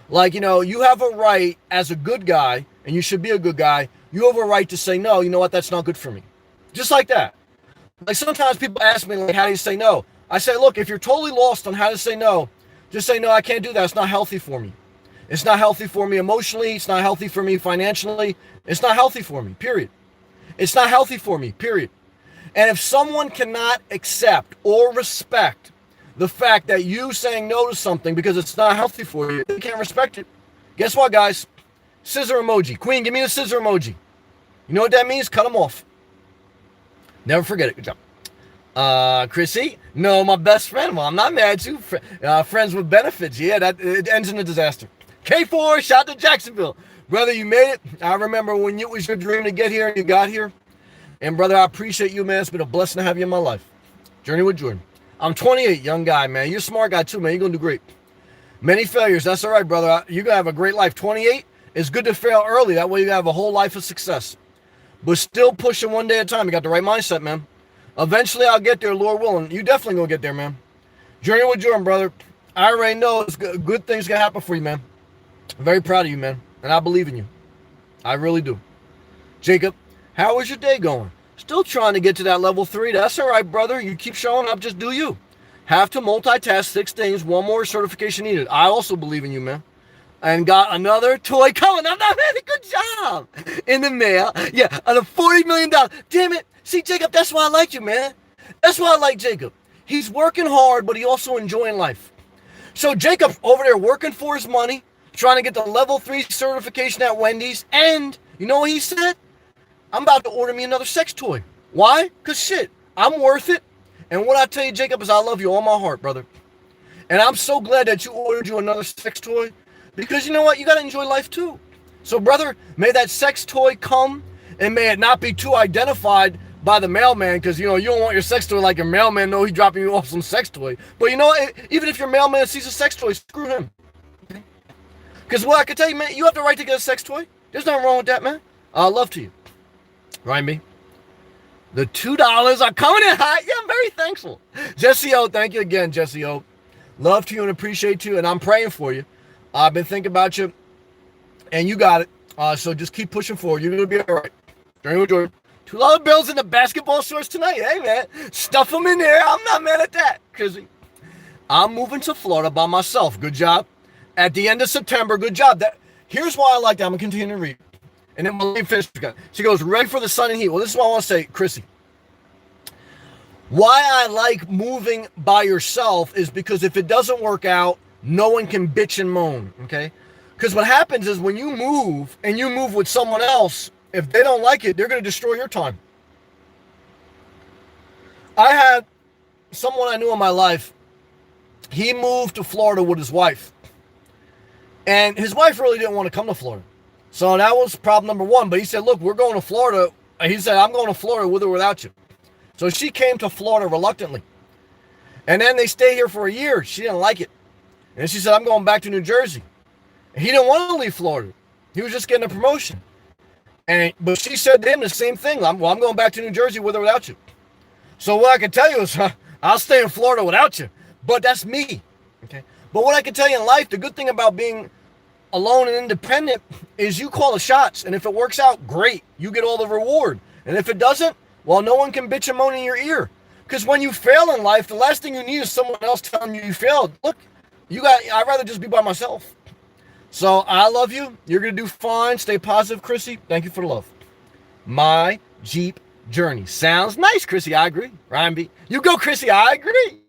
Like, you have a right as a good guy, and you should be a good guy, you have a right to say, no, you know what, that's not good for me. Just like that. Like sometimes people ask me, like, how do you say no? I say, look, if you're totally lost on how to say no, just say, no, I can't do that. It's not healthy for me. It's not healthy for me emotionally. It's not healthy for me financially. It's not healthy for me, period. It's not healthy for me, period. And if someone cannot accept or respect the fact that you saying no to something because it's not healthy for you, they can't respect it. Guess what, guys? Scissor emoji. Queen, give me the scissor emoji. You know what that means? Cut them off. Never forget it. Good job. Chrissy? No, my best friend. Well, I'm not mad at you. Friends with benefits. Yeah, that it ends in a disaster. K4, shout to Jacksonville. Brother, you made it. I remember when it was your dream to get here and you got here. And brother, I appreciate you, man. It's been a blessing to have you in my life. Journey with Jordan. I'm 28, young guy, man. You're a smart guy too, man. You're going to do great. Many failures. That's all right, brother. You're going to have a great life. 28, it's good to fail early. That way you have a whole life of success. But still pushing one day at a time. You got the right mindset, man. Eventually I'll get there, Lord willing. You definitely going to get there, man. Journey with Jordan, brother. I already know it's good things going to happen for you, man. I'm very proud of you, man. And I believe in you. I really do. Jacob, how is your day going? Still trying to get to that level 3. That's all right, brother. You keep showing up. Just do you. Have to multitask 6 things. 1 more certification needed. I also believe in you, man. And got another toy coming. I'm not really good job in the mail. Yeah, on a $40 million. Damn it. See, Jacob, that's why I like you, man. That's why I like Jacob. He's working hard, but he also enjoying life. So Jacob over there working for his money, trying to get the level 3 certification at Wendy's. And you know what he said? I'm about to order me another sex toy. Why? Because shit, I'm worth it. And what I tell you, Jacob, is I love you all my heart, brother. And I'm so glad that you ordered you another sex toy. Because you know what? You got to enjoy life too. So, brother, may that sex toy come, and may it not be too identified by the mailman, because, you know, you don't want your sex toy like your mailman know he's dropping you off some sex toy. But you know what? Even if your mailman sees a sex toy, screw him. Because what I can tell you, man, you have the right to get a sex toy. There's nothing wrong with that, man. Love to you. Right, me? The $2 are coming in hot. Yeah, I'm very thankful. Jesse O, thank you again, Jesse O. Love to you and appreciate you, and I'm praying for you. I've been thinking about you, and you got it. So just keep pushing forward. You're going to be all right. $2 bills in the basketball stores tonight. Hey, man, stuff them in there. I'm not mad at that. Because I'm moving to Florida by myself. Good job. At the end of September, good job. Here's why I like that. I'm going to continue to read. And then we'll finish. She goes, ready for the sun and heat. Well, this is what I want to say, Chrissy. Why I like moving by yourself is because if it doesn't work out, no one can bitch and moan, okay? Because what happens is when you move and you move with someone else, if they don't like it, they're going to destroy your time. I had someone I knew in my life. He moved to Florida with his wife. And his wife really didn't want to come to Florida. So that was problem number 1. But he said, look, we're going to Florida. He said, I'm going to Florida with or without you. So she came to Florida reluctantly. And then they stayed here for a year. She didn't like it. And she said, I'm going back to New Jersey. And he didn't want to leave Florida. He was just getting a promotion. But she said to him the same thing. I'm going back to New Jersey with or without you. So what I can tell you is, I'll stay in Florida without you. But that's me. Okay. But what I can tell you in life, the good thing about being alone and independent is you call the shots. And if it works out, great. You get all the reward. And if it doesn't, well, no one can bitch and moan in your ear. Because when you fail in life, the last thing you need is someone else telling you failed. Look, I'd rather just be by myself. So I love you. You're going to do fine. Stay positive, Chrissy. Thank you for the love. My Jeep journey. Sounds nice, Chrissy. I agree. Ryan B. You go, Chrissy. I agree.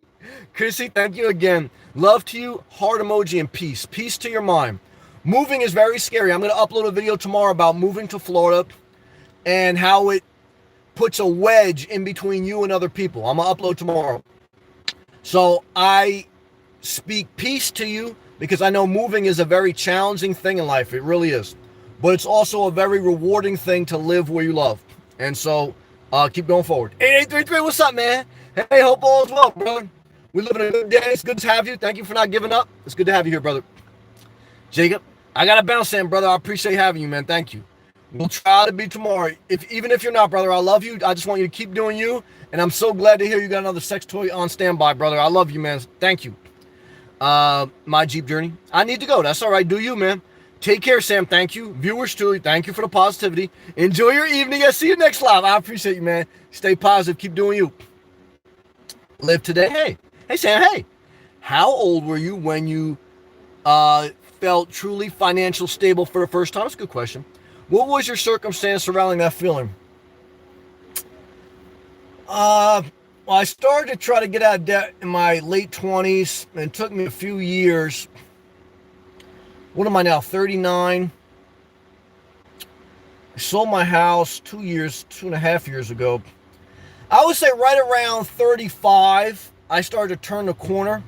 Chrissy, thank you again. Love to you. Heart emoji and peace. Peace to your mind. Moving is very scary. I'm going to upload a video tomorrow about moving to Florida and how it puts a wedge in between you and other people. I'm going to upload tomorrow. So I speak peace to you because I know moving is a very challenging thing in life. It really is. But it's also a very rewarding thing to live where you love. And so keep going forward. 8833, what's up, man? Hey, hope all is well, brother. We live in a good day. It's good to have you. Thank you for not giving up. It's good to have you here, brother. Jacob, I got to bounce in, brother. I appreciate having you, man. Thank you. We'll try to be tomorrow. Even if you're not, brother, I love you. I just want you to keep doing you. And I'm so glad to hear you got another sex toy on standby, brother. I love you, man. Thank you. My Jeep journey. I need to go. That's all right. Do you, man. Take care, Sam. Thank you. Viewers, truly, thank you for the positivity. Enjoy your evening. I'll see you next live. I appreciate you, man. Stay positive. Keep doing you. Live today. Hey, Sam. Hey. How old were you when you felt truly financial stable for the first time? That's a good question. What was your circumstance surrounding that feeling? Well, I started to try to get out of debt in my late 20s, and it took me a few years. What am I now, 39? I sold my house 2.5 years ago. I would say right around 35, I started to turn the corner.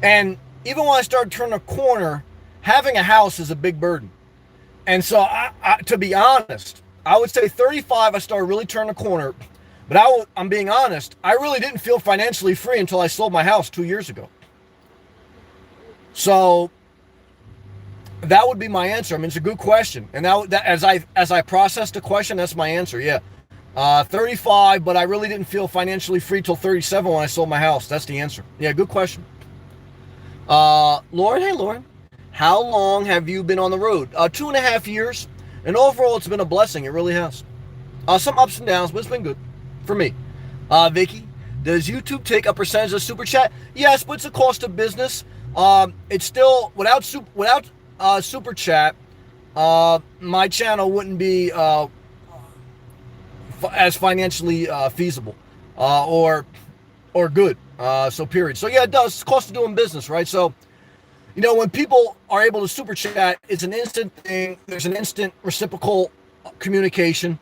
And even when I started to turn the corner, having a house is a big burden. And so, to be honest, I would say 35, I started really turning the corner. But I'm being honest, I really didn't feel financially free until I sold my house 2 years ago. So that would be my answer. I mean, it's a good question. And that as I process the question, that's my answer. Yeah. 35, but I really didn't feel financially free till 37 when I sold my house. That's the answer. Yeah, good question. Lauren, hey, Lauren. How long have you been on the road? 2.5 years. And overall, it's been a blessing. It really has. Some ups and downs, but it's been good for me. Vicky, does YouTube take a percentage of super chat? Yes, but it's a cost of business. It's still without super chat. My channel wouldn't be as financially feasible or good. So period. So yeah, it does. It's cost of doing business, right? So when people are able to super chat, it's an instant thing. There's an instant reciprocal communication.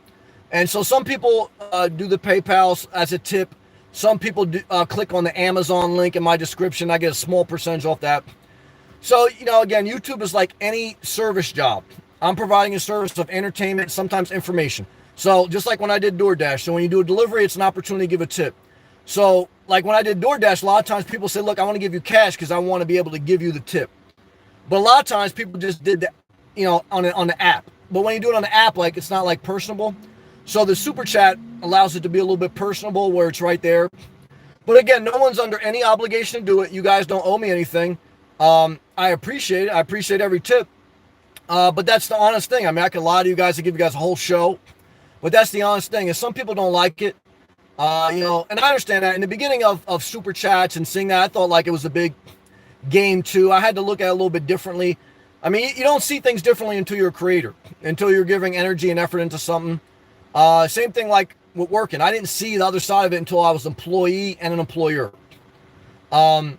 And so some people do the PayPal as a tip. Some people click on the Amazon link in my description. I get a small percentage off that. So, again, YouTube is like any service job. I'm providing a service of entertainment, sometimes information. So just like when I did DoorDash. So when you do a delivery, it's an opportunity to give a tip. So like when I did DoorDash, a lot of times people say, look, I want to give you cash because I want to be able to give you the tip. But a lot of times people just did that, on the app. But when you do it on the app, like it's not like personable. So the super chat allows it to be a little bit personable where it's right there. But again, no one's under any obligation to do it. You guys don't owe me anything. I appreciate it. I appreciate every tip. But that's the honest thing. I mean, I could lie to you guys and give you guys a whole show. But that's the honest thing. If some people don't like it, and I understand that. In the beginning of super chats and seeing that, I thought like it was a big game too. I had to look at it a little bit differently. I mean, you don't see things differently until you're a creator, until you're giving energy and effort into something. Same thing like with working. I didn't see the other side of it until I was an employee and an employer. But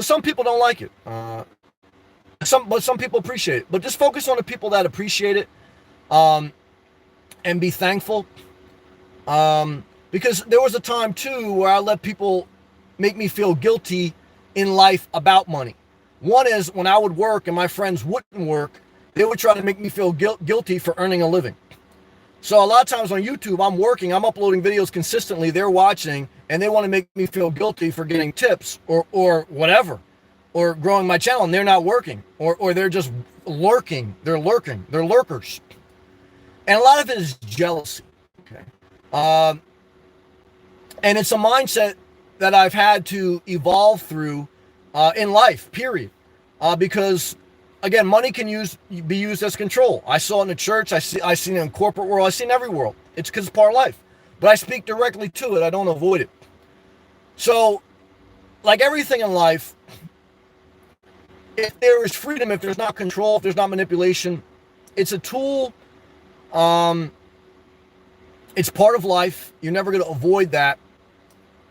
some people don't like it. But some people appreciate it. But just focus on the people that appreciate it, and be thankful. Because there was a time too where I let people make me feel guilty in life about money. One is when I would work and my friends wouldn't work, they would try to make me feel guilty for earning a living. So a lot of times on YouTube, I'm working, I'm uploading videos consistently, they're watching, and they want to make me feel guilty for getting tips or whatever, or growing my channel, and they're not working, or they're just lurking, they're lurkers. And a lot of it is jealousy, okay? And it's a mindset that I've had to evolve through in life, period. Because again, money can be used as control. I saw it in the church. I see it in corporate world. I see it in every world. It's because it's part of life. But I speak directly to it. I don't avoid it. So, like everything in life, if there is freedom, if there's not control, if there's not manipulation, it's a tool. It's part of life. You're never going to avoid that.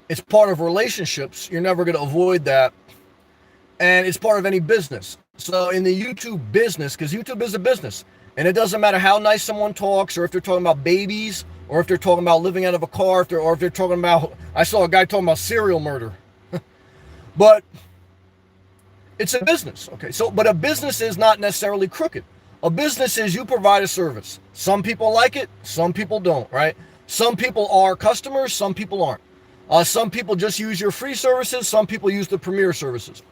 It's part of relationships. You're never going to avoid that. And it's part of any business. So in the YouTube business, because YouTube is a business, and it doesn't matter how nice someone talks, or if they're talking about babies, or if they're talking about living out of a car, or if they're talking about, I saw a guy talking about serial murder. But it's a business, okay? So, but a business is not necessarily crooked. A business is you provide a service. Some people like it, some people don't, right? Some people are customers, some people aren't. Some people just use your free services, some people use the premier services.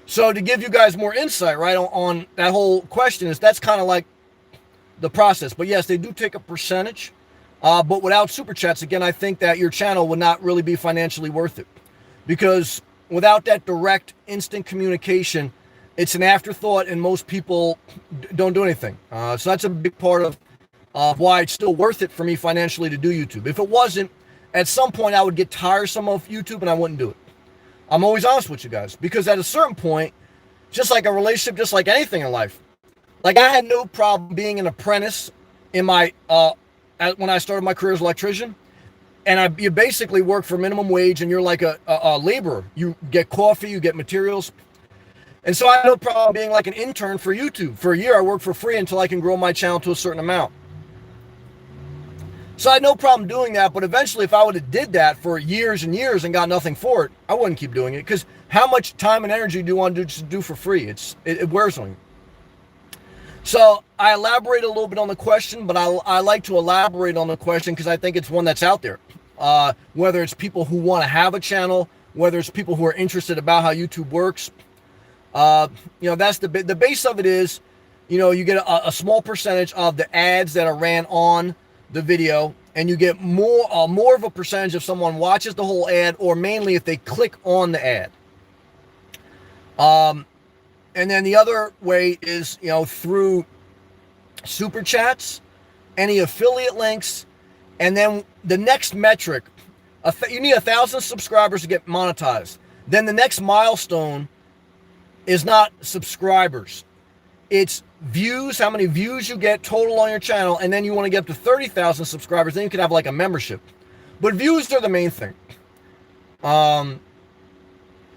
So to give you guys more insight, right, on that whole question, that's kind of like the process. But yes, they do take a percentage. But without super chats, again, I think that your channel would not really be financially worth it. Because without that direct, instant communication, it's an afterthought, and most people don't do anything. So that's a big part of why it's still worth it for me financially to do YouTube. If it wasn't, at some point I would get tiresome of YouTube and I wouldn't do it. I'm always honest with you guys, because at a certain point, just like a relationship, just like anything in life, like I had no problem being an apprentice in my when I started my career as an electrician, and you basically work for minimum wage, and you're like a laborer. You get coffee, you get materials, and so I had no problem being like an intern for YouTube. For a year, I worked for free until I can grow my channel to a certain amount. So I had no problem doing that, but eventually if I would have did that for years and years and got nothing for it, I wouldn't keep doing it, because how much time and energy do you want to do for free? It wears on you. So I elaborate a little bit on the question, but I like to elaborate on the question because I think it's one that's out there. Whether it's people who want to have a channel, whether it's people who are interested about how YouTube works, that's the base of it is, you get a small percentage of the ads that are ran on the video, and you get more of a percentage if someone watches the whole ad, or mainly if they click on the ad. And then the other way is, through super chats, any affiliate links, And then the next metric, you need 1,000 subscribers to get monetized. Then the next milestone is not subscribers. It's views, how many views you get total on your channel, and then you want to get up to 30,000 subscribers, then you can have like a membership. But views are the main thing.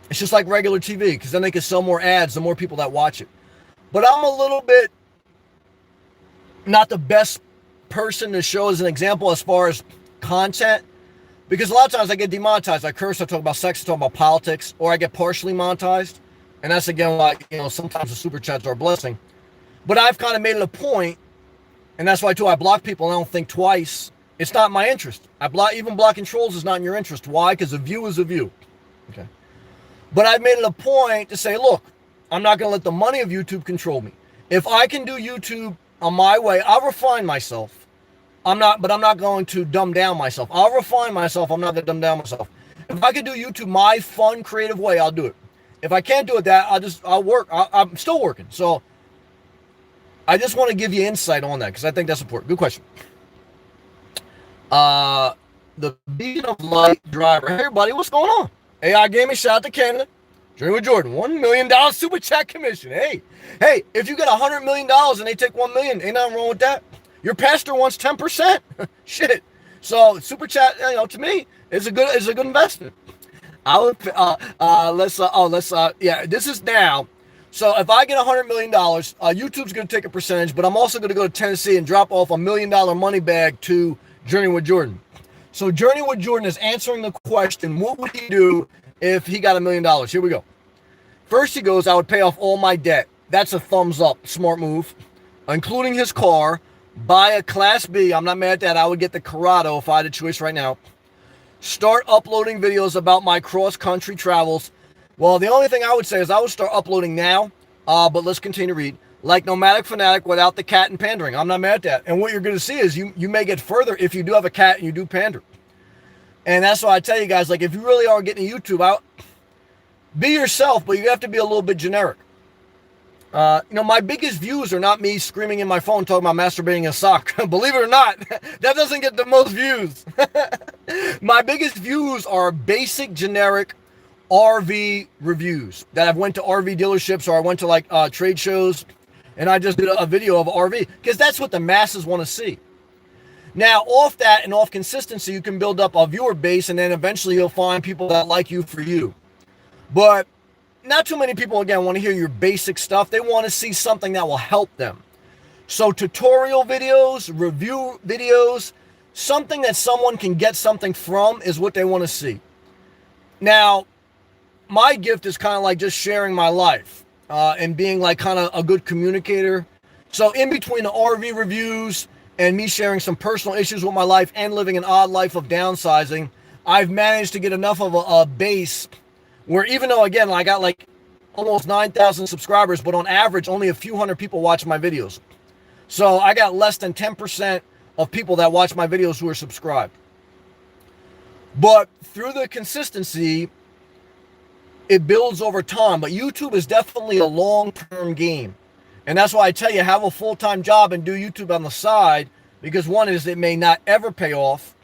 It's just like regular TV, because then they can sell more ads, the more people that watch it. But I'm a little bit not the best person to show as an example as far as content, because a lot of times I get demonetized. I curse, I talk about sex, I talk about politics, or I get partially monetized. And that's again why, sometimes the super chats are a blessing. But I've kind of made it a point, and that's why too I block people and I don't think twice. It's not my interest. Even blocking trolls is not in your interest. Why? Because a view is a view. Okay. But I've made it a point to say, look, I'm not going to let the money of YouTube control me. If I can do YouTube on my way, I'll refine myself. But I'm not going to dumb down myself. I'll refine myself. I'm not going to dumb down myself. If I can do YouTube my fun, creative way, I'll do it. If I can't do it I'll work. I'm still working. So I just want to give you insight on that because I think that's important. Good question. The Beacon of Light driver. Hey, everybody, what's going on? AI Gaming, shout out to Canada. Journey with Jordan, $1 million super chat commission. Hey, if you get $100 million and they take $1 million, ain't nothing wrong with that. Your pastor wants 10%. Shit. So super chat, to me, is a good investment. I would, this is now. So if I get $100 million, YouTube's going to take a percentage, but I'm also going to go to Tennessee and drop off $1 million money bag to Journey with Jordan. So Journey with Jordan is answering the question, what would he do if he got $1 million? Here we go. First he goes, I would pay off all my debt. That's a thumbs up, smart move. Including his car, buy a Class B. I'm not mad at that. I would get the Corrado if I had a choice right now. Start uploading videos about my cross-country travels. Well, the only thing I would say is I would start uploading now, but let's continue to read. Like Nomadic Fanatic without the cat and pandering. I'm not mad at that. And what you're going to see is you may get further if you do have a cat and you do pander. And that's why I tell you guys, like, if you really are getting YouTube out, be yourself, but you have to be a little bit generic. My biggest views are not me screaming in my phone talking about masturbating in a sock. Believe it or not, that doesn't get the most views. My biggest views are basic, generic RV reviews that I've went to RV dealerships or I went to trade shows and I just did a video of RV because that's what the masses want to see. Now, off that and off consistency, you can build up a viewer base and then eventually you'll find people that like you for you. But not too many people, again, want to hear your basic stuff. They want to see something that will help them. So tutorial videos, review videos, something that someone can get something from is what they want to see. Now, my gift is kind of like just sharing my life and being like kind of a good communicator. So in between the RV reviews and me sharing some personal issues with my life and living an odd life of downsizing, I've managed to get enough of a base where even though, again, I got like almost 9,000 subscribers, but on average, only a few hundred people watch my videos. So I got less than 10% of people that watch my videos who are subscribed. But through the consistency, it builds over time. But YouTube is definitely a long-term game. And that's why I tell you, have a full-time job and do YouTube on the side, because one is it may not ever pay off.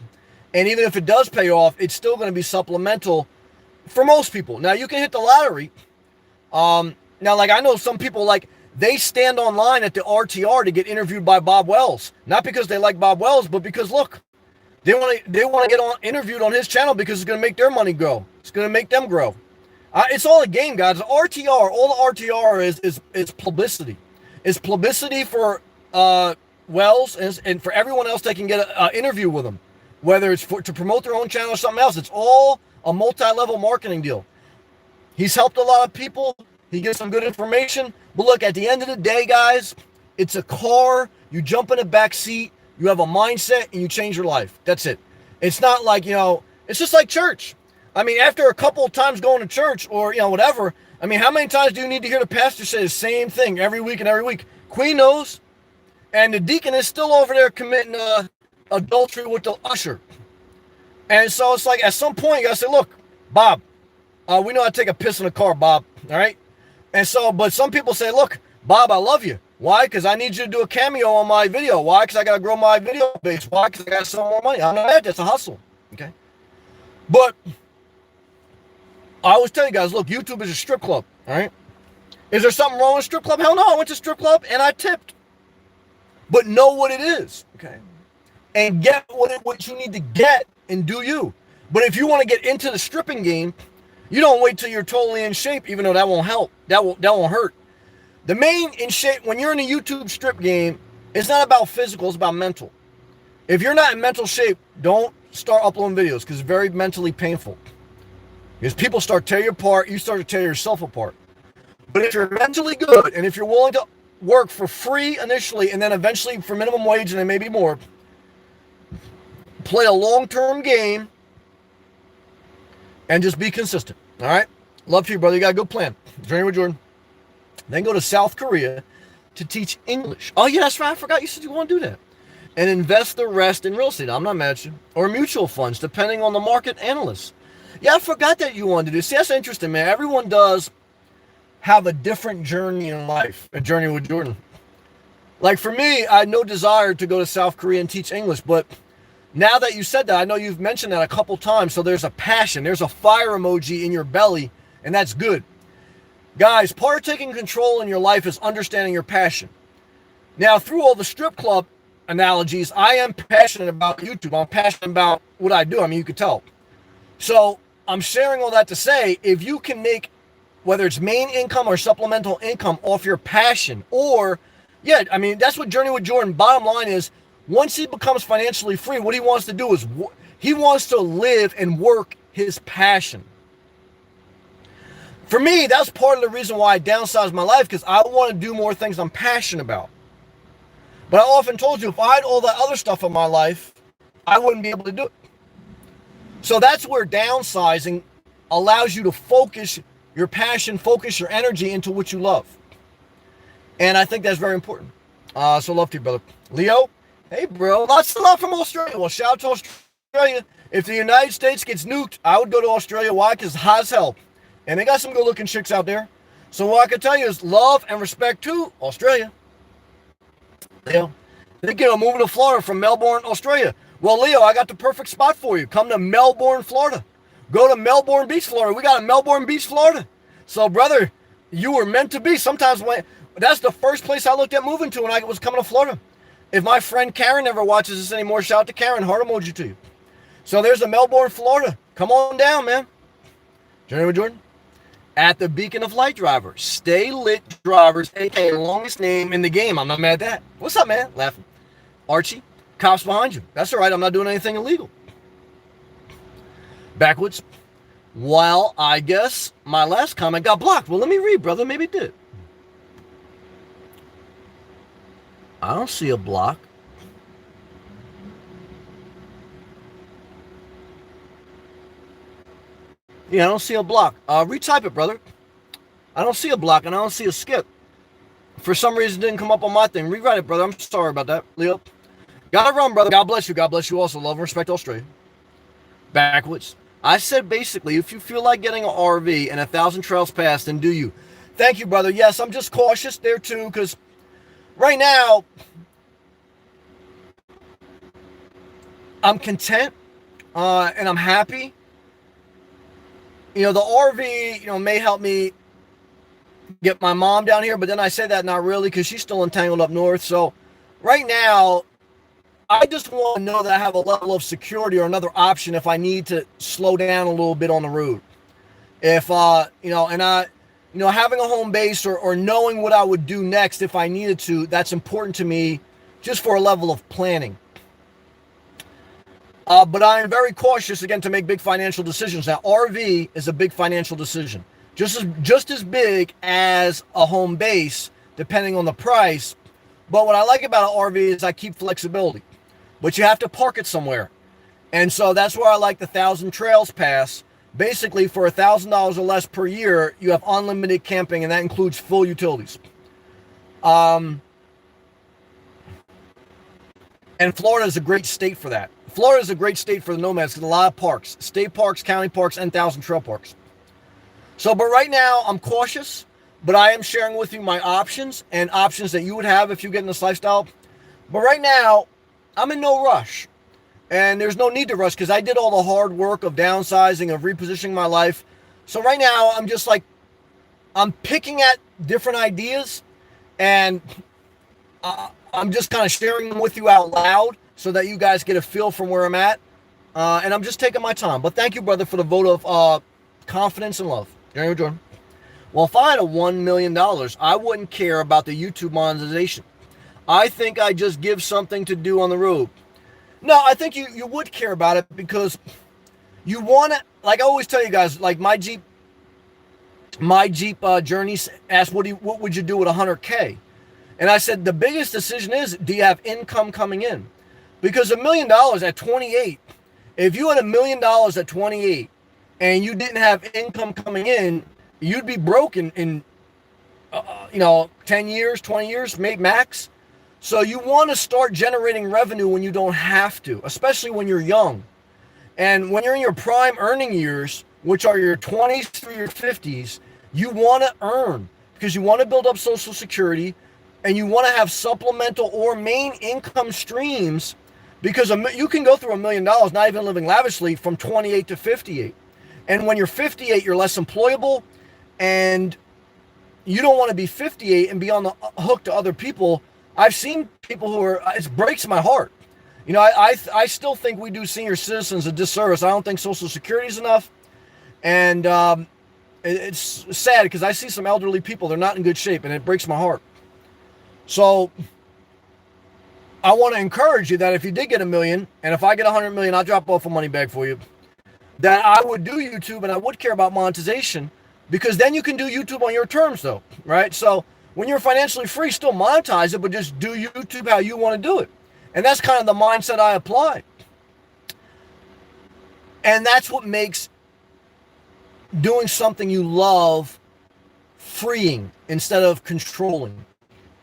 And even if it does pay off, it's still going to be supplemental for most people. Now, you can hit the lottery. Now, like I know some people, like, they stand online at the RTR to get interviewed by Bob Wells. Not because they like Bob Wells, but because, look, they want to get interviewed on his channel because it's going to make their money grow. It's going to make them grow. It's all a game, guys. The RTR, all the RTR is publicity. It's publicity for Wells and for everyone else that can get an interview with him, whether it's to promote their own channel or something else. It's all a multi-level marketing deal. He's helped a lot of people. He gives some good information. But look, at the end of the day, guys, it's a car. You jump in the back seat. You have a mindset and you change your life. That's it. It's not like, it's just like church. I mean, after a couple of times going to church or, whatever, I mean, how many times do you need to hear the pastor say the same thing every week and every week? Queen knows. And the deacon is still over there committing adultery with the usher. And so it's like, at some point, you got to say, look, Bob, we know how to take a piss in a car, Bob. All right. And so, but some people say, look, Bob, I love you. Why? Because I need you to do a cameo on my video. Why? Because I got to grow my video base. Why? Because I got to sell more money. I know that's a hustle. Okay. But I always tell you guys, look, YouTube is a strip club. All right. Is there something wrong with a strip club? Hell no. I went to a strip club and I tipped. But know what it is. Okay. And get what you need to get and do you. But if you want to get into the stripping game, you don't wait till you're totally in shape, even though that won't help. That won't hurt. The main in shape, when you're in a YouTube strip game, it's not about physical, it's about mental. If you're not in mental shape, don't start uploading videos because it's very mentally painful. Because people start tearing you apart, you start to tear yourself apart. But if you're mentally good and if you're willing to work for free initially and then eventually for minimum wage and then maybe more, play a long-term game and just be consistent. All right? Love to you, brother. You got a good plan. Journey with Jordan. Then go to South Korea to teach English. Oh, yeah, that's right. I forgot you said you want to do that. And invest the rest in real estate. I'm not mad at you. Or mutual funds, depending on the market analyst. Yeah, I forgot that you wanted to do. See, that's interesting, man. Everyone does have a different journey in life, a journey with Jordan. Like for me, I had no desire to go to South Korea and teach English, but now that you said that, I know you've mentioned that a couple times, so there's a passion, there's a fire emoji in your belly, and that's good. Guys, part of taking control in your life is understanding your passion. Now, through all the strip club analogies, I am passionate about YouTube. I'm passionate about what I do. I mean, you could tell. So I'm sharing all that to say, if you can make, whether it's main income or supplemental income off your passion, or, yeah, I mean, that's what Journey with Jordan, bottom line is, once he becomes financially free, what he wants to do is he wants to live and work his passion. For me, that's part of the reason why I downsized my life, because I want to do more things I'm passionate about. But I often told you, if I had all that other stuff in my life, I wouldn't be able to do it. So that's where downsizing allows you to focus your passion, focus your energy into what you love. And I think that's very important. So love to you, brother. Leo, hey, bro, lots of love from Australia. Well, shout out to Australia. If the United States gets nuked, I would go to Australia. Why? Because it's hot as hell. And they got some good-looking chicks out there. So what I can tell you is love and respect to Australia. Leo, thinking of moving to Florida from Melbourne, Australia. Well, Leo, I got the perfect spot for you. Come to Melbourne, Florida. Go to Melbourne Beach, Florida. We got a Melbourne Beach, Florida. So, brother, you were meant to be. Sometimes that's the first place I looked at moving to when I was coming to Florida. If my friend Karen never watches this anymore, shout out to Karen. Heart emoji to you. So there's a Melbourne, Florida. Come on down, man. Journey with Jordan. At the Beacon of Light Driver. Stay Lit Drivers, a.k.a. longest name in the game. I'm not mad at that. What's up, man? Laughing. Archie, cops behind you. That's all right. I'm not doing anything illegal. Backwards. Well, I guess my last comment got blocked. Well, let me read, brother. Maybe it did. I don't see a block. Yeah, I don't see a block. Retype it, brother. I don't see a block and I don't see a skip. For some reason, it didn't come up on my thing. Rewrite it, brother. I'm sorry about that, Leo. Gotta run, brother. God bless you. God bless you also. Love and respect Australia. Backwards. I said basically, if you feel like getting an RV and 1,000 trails passed, then do you. Thank you, brother. Yes, I'm just cautious there too, because right now, I'm content and I'm happy. You know, the RV, may help me get my mom down here, but then I say that not really because she's still entangled up north. So right now, I just want to know that I have a level of security or another option if I need to slow down a little bit on the road. If, having a home base or knowing what I would do next if I needed to, that's important to me just for a level of planning. But I am very cautious, again, to make big financial decisions. Now, RV is a big financial decision. Just as big as a home base, depending on the price. But what I like about an RV is I keep flexibility. But you have to park it somewhere. And so that's where I like the 1,000 Trails Pass. Basically, for $1,000 or less per year, you have unlimited camping, and that includes full utilities. And Florida is a great state for that. Florida is a great state for the nomads because a lot of parks, state parks, county parks, and 1,000 trail parks. So, but right now I'm cautious, but I am sharing with you my options and options that you would have if you get in this lifestyle. But right now, I'm in no rush. And there's no need to rush because I did all the hard work of downsizing, of repositioning my life. So right now, I'm just like, I'm picking at different ideas, and I'm just kind of sharing them with you out loud so that you guys get a feel from where I'm at. And I'm just taking my time. But thank you, brother, for the vote of confidence and love. Jeremy Jordan. Well, if I had a $1 million, I wouldn't care about the YouTube monetization. I think I just give something to do on the road. No, I think you would care about it because you want to, like I always tell you guys, like my Jeep journey asked, what would you do with 100K? And I said, the biggest decision is, do you have income coming in? Because $1 million at 28, if you had $1 million at 28 and you didn't have income coming in, you'd be broken in 10 years, 20 years, maybe max. So you want to start generating revenue when you don't have to, especially when you're young. And when you're in your prime earning years, which are your 20s through your 50s, you want to earn because you want to build up Social Security and you want to have supplemental or main income streams because you can go through $1 million, not even living lavishly, from 28 to 58. And when you're 58, you're less employable, and you don't want to be 58 and be on the hook to other people. I've seen people who are, it breaks my heart. You know, I still think we do senior citizens a disservice. I don't think Social Security is enough. And it's sad because I see some elderly people, they're not in good shape, and it breaks my heart. So I want to encourage you that if you did get $1 million, and if I get 100 million, I'll drop off a money bag for you, that I would do YouTube and I would care about monetization, because then you can do YouTube on your terms though, right? So when you're financially free, still monetize it, but just do YouTube how you want to do it. And that's kind of the mindset I apply. And that's what makes doing something you love freeing instead of controlling.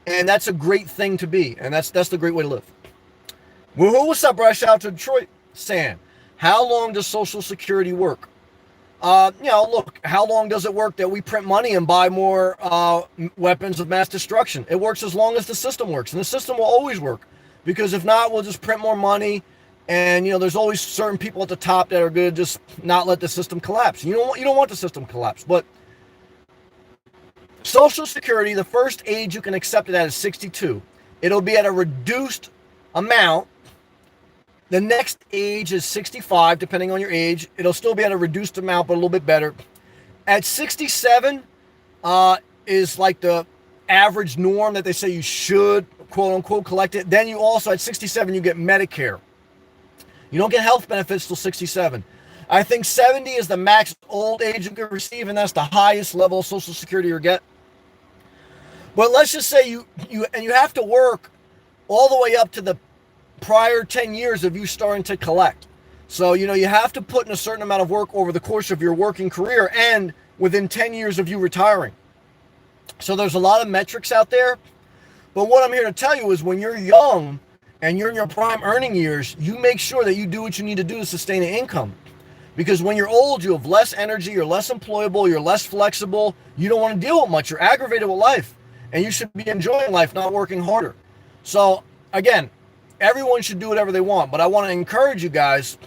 And that's a great thing to be. And that's the great way to live. Woohoo, what's up, bro? Shout out to Detroit. Sam, how long does Social Security work? Look, how long does it work that we print money and buy more weapons of mass destruction? It works as long as the system works. And the system will always work. Because if not, we'll just print more money. And, there's always certain people at the top that are going to just not let the system collapse. You don't want the system to collapse. But Social Security, the first age you can accept it at is 62. It'll be at a reduced amount. The next age is 65, depending on your age. It'll still be at a reduced amount, but a little bit better. At 67 is like the average norm that they say you should, quote unquote, collect it. Then you also, at 67, you get Medicare. You don't get health benefits till 67. I think 70 is the max old age you can receive, and that's the highest level of Social Security you get. But let's just say you have to work all the way up to the prior 10 years of you starting to collect. So, you have to put in a certain amount of work over the course of your working career and within 10 years of you retiring. So there's a lot of metrics out there. But what I'm here to tell you is when you're young and you're in your prime earning years, you make sure that you do what you need to do to sustain an income. Because when you're old, you have less energy, you're less employable, you're less flexible, you don't want to deal with much, you're aggravated with life. And you should be enjoying life, not working harder. So, again, everyone should do whatever they want, but I want to encourage you guys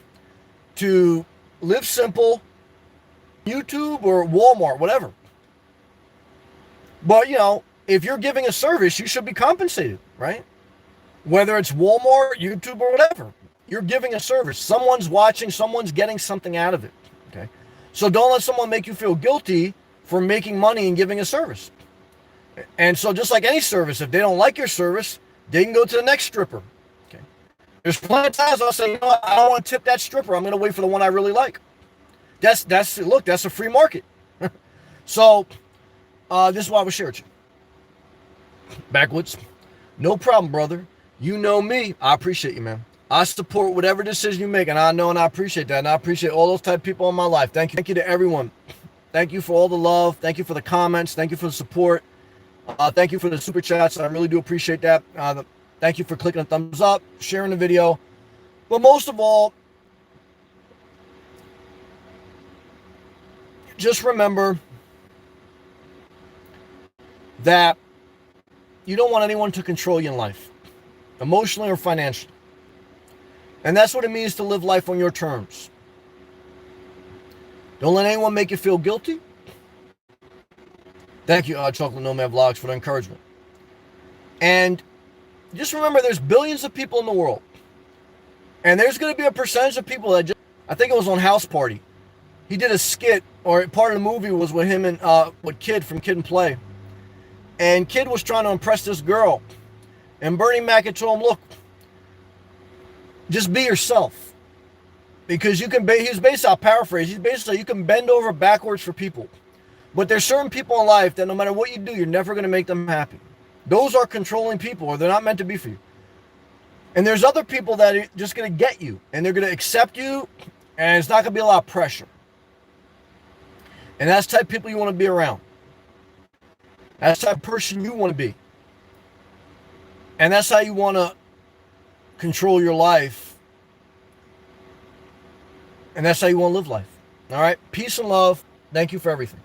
to live simple, YouTube or Walmart, whatever. But, if you're giving a service, you should be compensated, right? Whether it's Walmart, YouTube, or whatever. You're giving a service. Someone's watching, someone's getting something out of it, okay? So don't let someone make you feel guilty for making money and giving a service. And so just like any service, if they don't like your service, they can go to the next stripper. Okay. There's plenty of times I'll say, I don't want to tip that stripper. I'm going to wait for the one I really like. That's a free market. So this is why I was sharing. Backwoods. No problem, brother. You know me. I appreciate you, man. I support whatever decision you make, and I know and I appreciate that. And I appreciate all those type of people in my life. Thank you. Thank you to everyone. Thank you for all the love. Thank you for the comments. Thank you for the support. Thank you for the super chats. I really do appreciate that. Thank you for clicking a thumbs up, sharing the video. But most of all, just remember, that you don't want anyone to control you in life, emotionally or financially. And that's what it means to live life on your terms. Don't let anyone make you feel guilty. Thank you, Chocolate Nomad Vlogs, for the encouragement. And just remember, there's billions of people in the world. And there's going to be a percentage of people that just, I think it was on House Party. He did a skit, or part of the movie was with him and with Kid from Kid and Play. And Kid was trying to impress this girl. And Bernie Mac had told him, look, just be yourself. Because you can, he's basically, I'll paraphrase, he's basically, you can bend over backwards for people. But there's certain people in life that no matter what you do, you're never going to make them happy. Those are controlling people, or they're not meant to be for you. And there's other people that are just going to get you, and they're going to accept you, and it's not going to be a lot of pressure. And that's the type of people you want to be around. That's the type of person you want to be. And that's how you want to control your life. And that's how you want to live life. All right? Peace and love. Thank you for everything.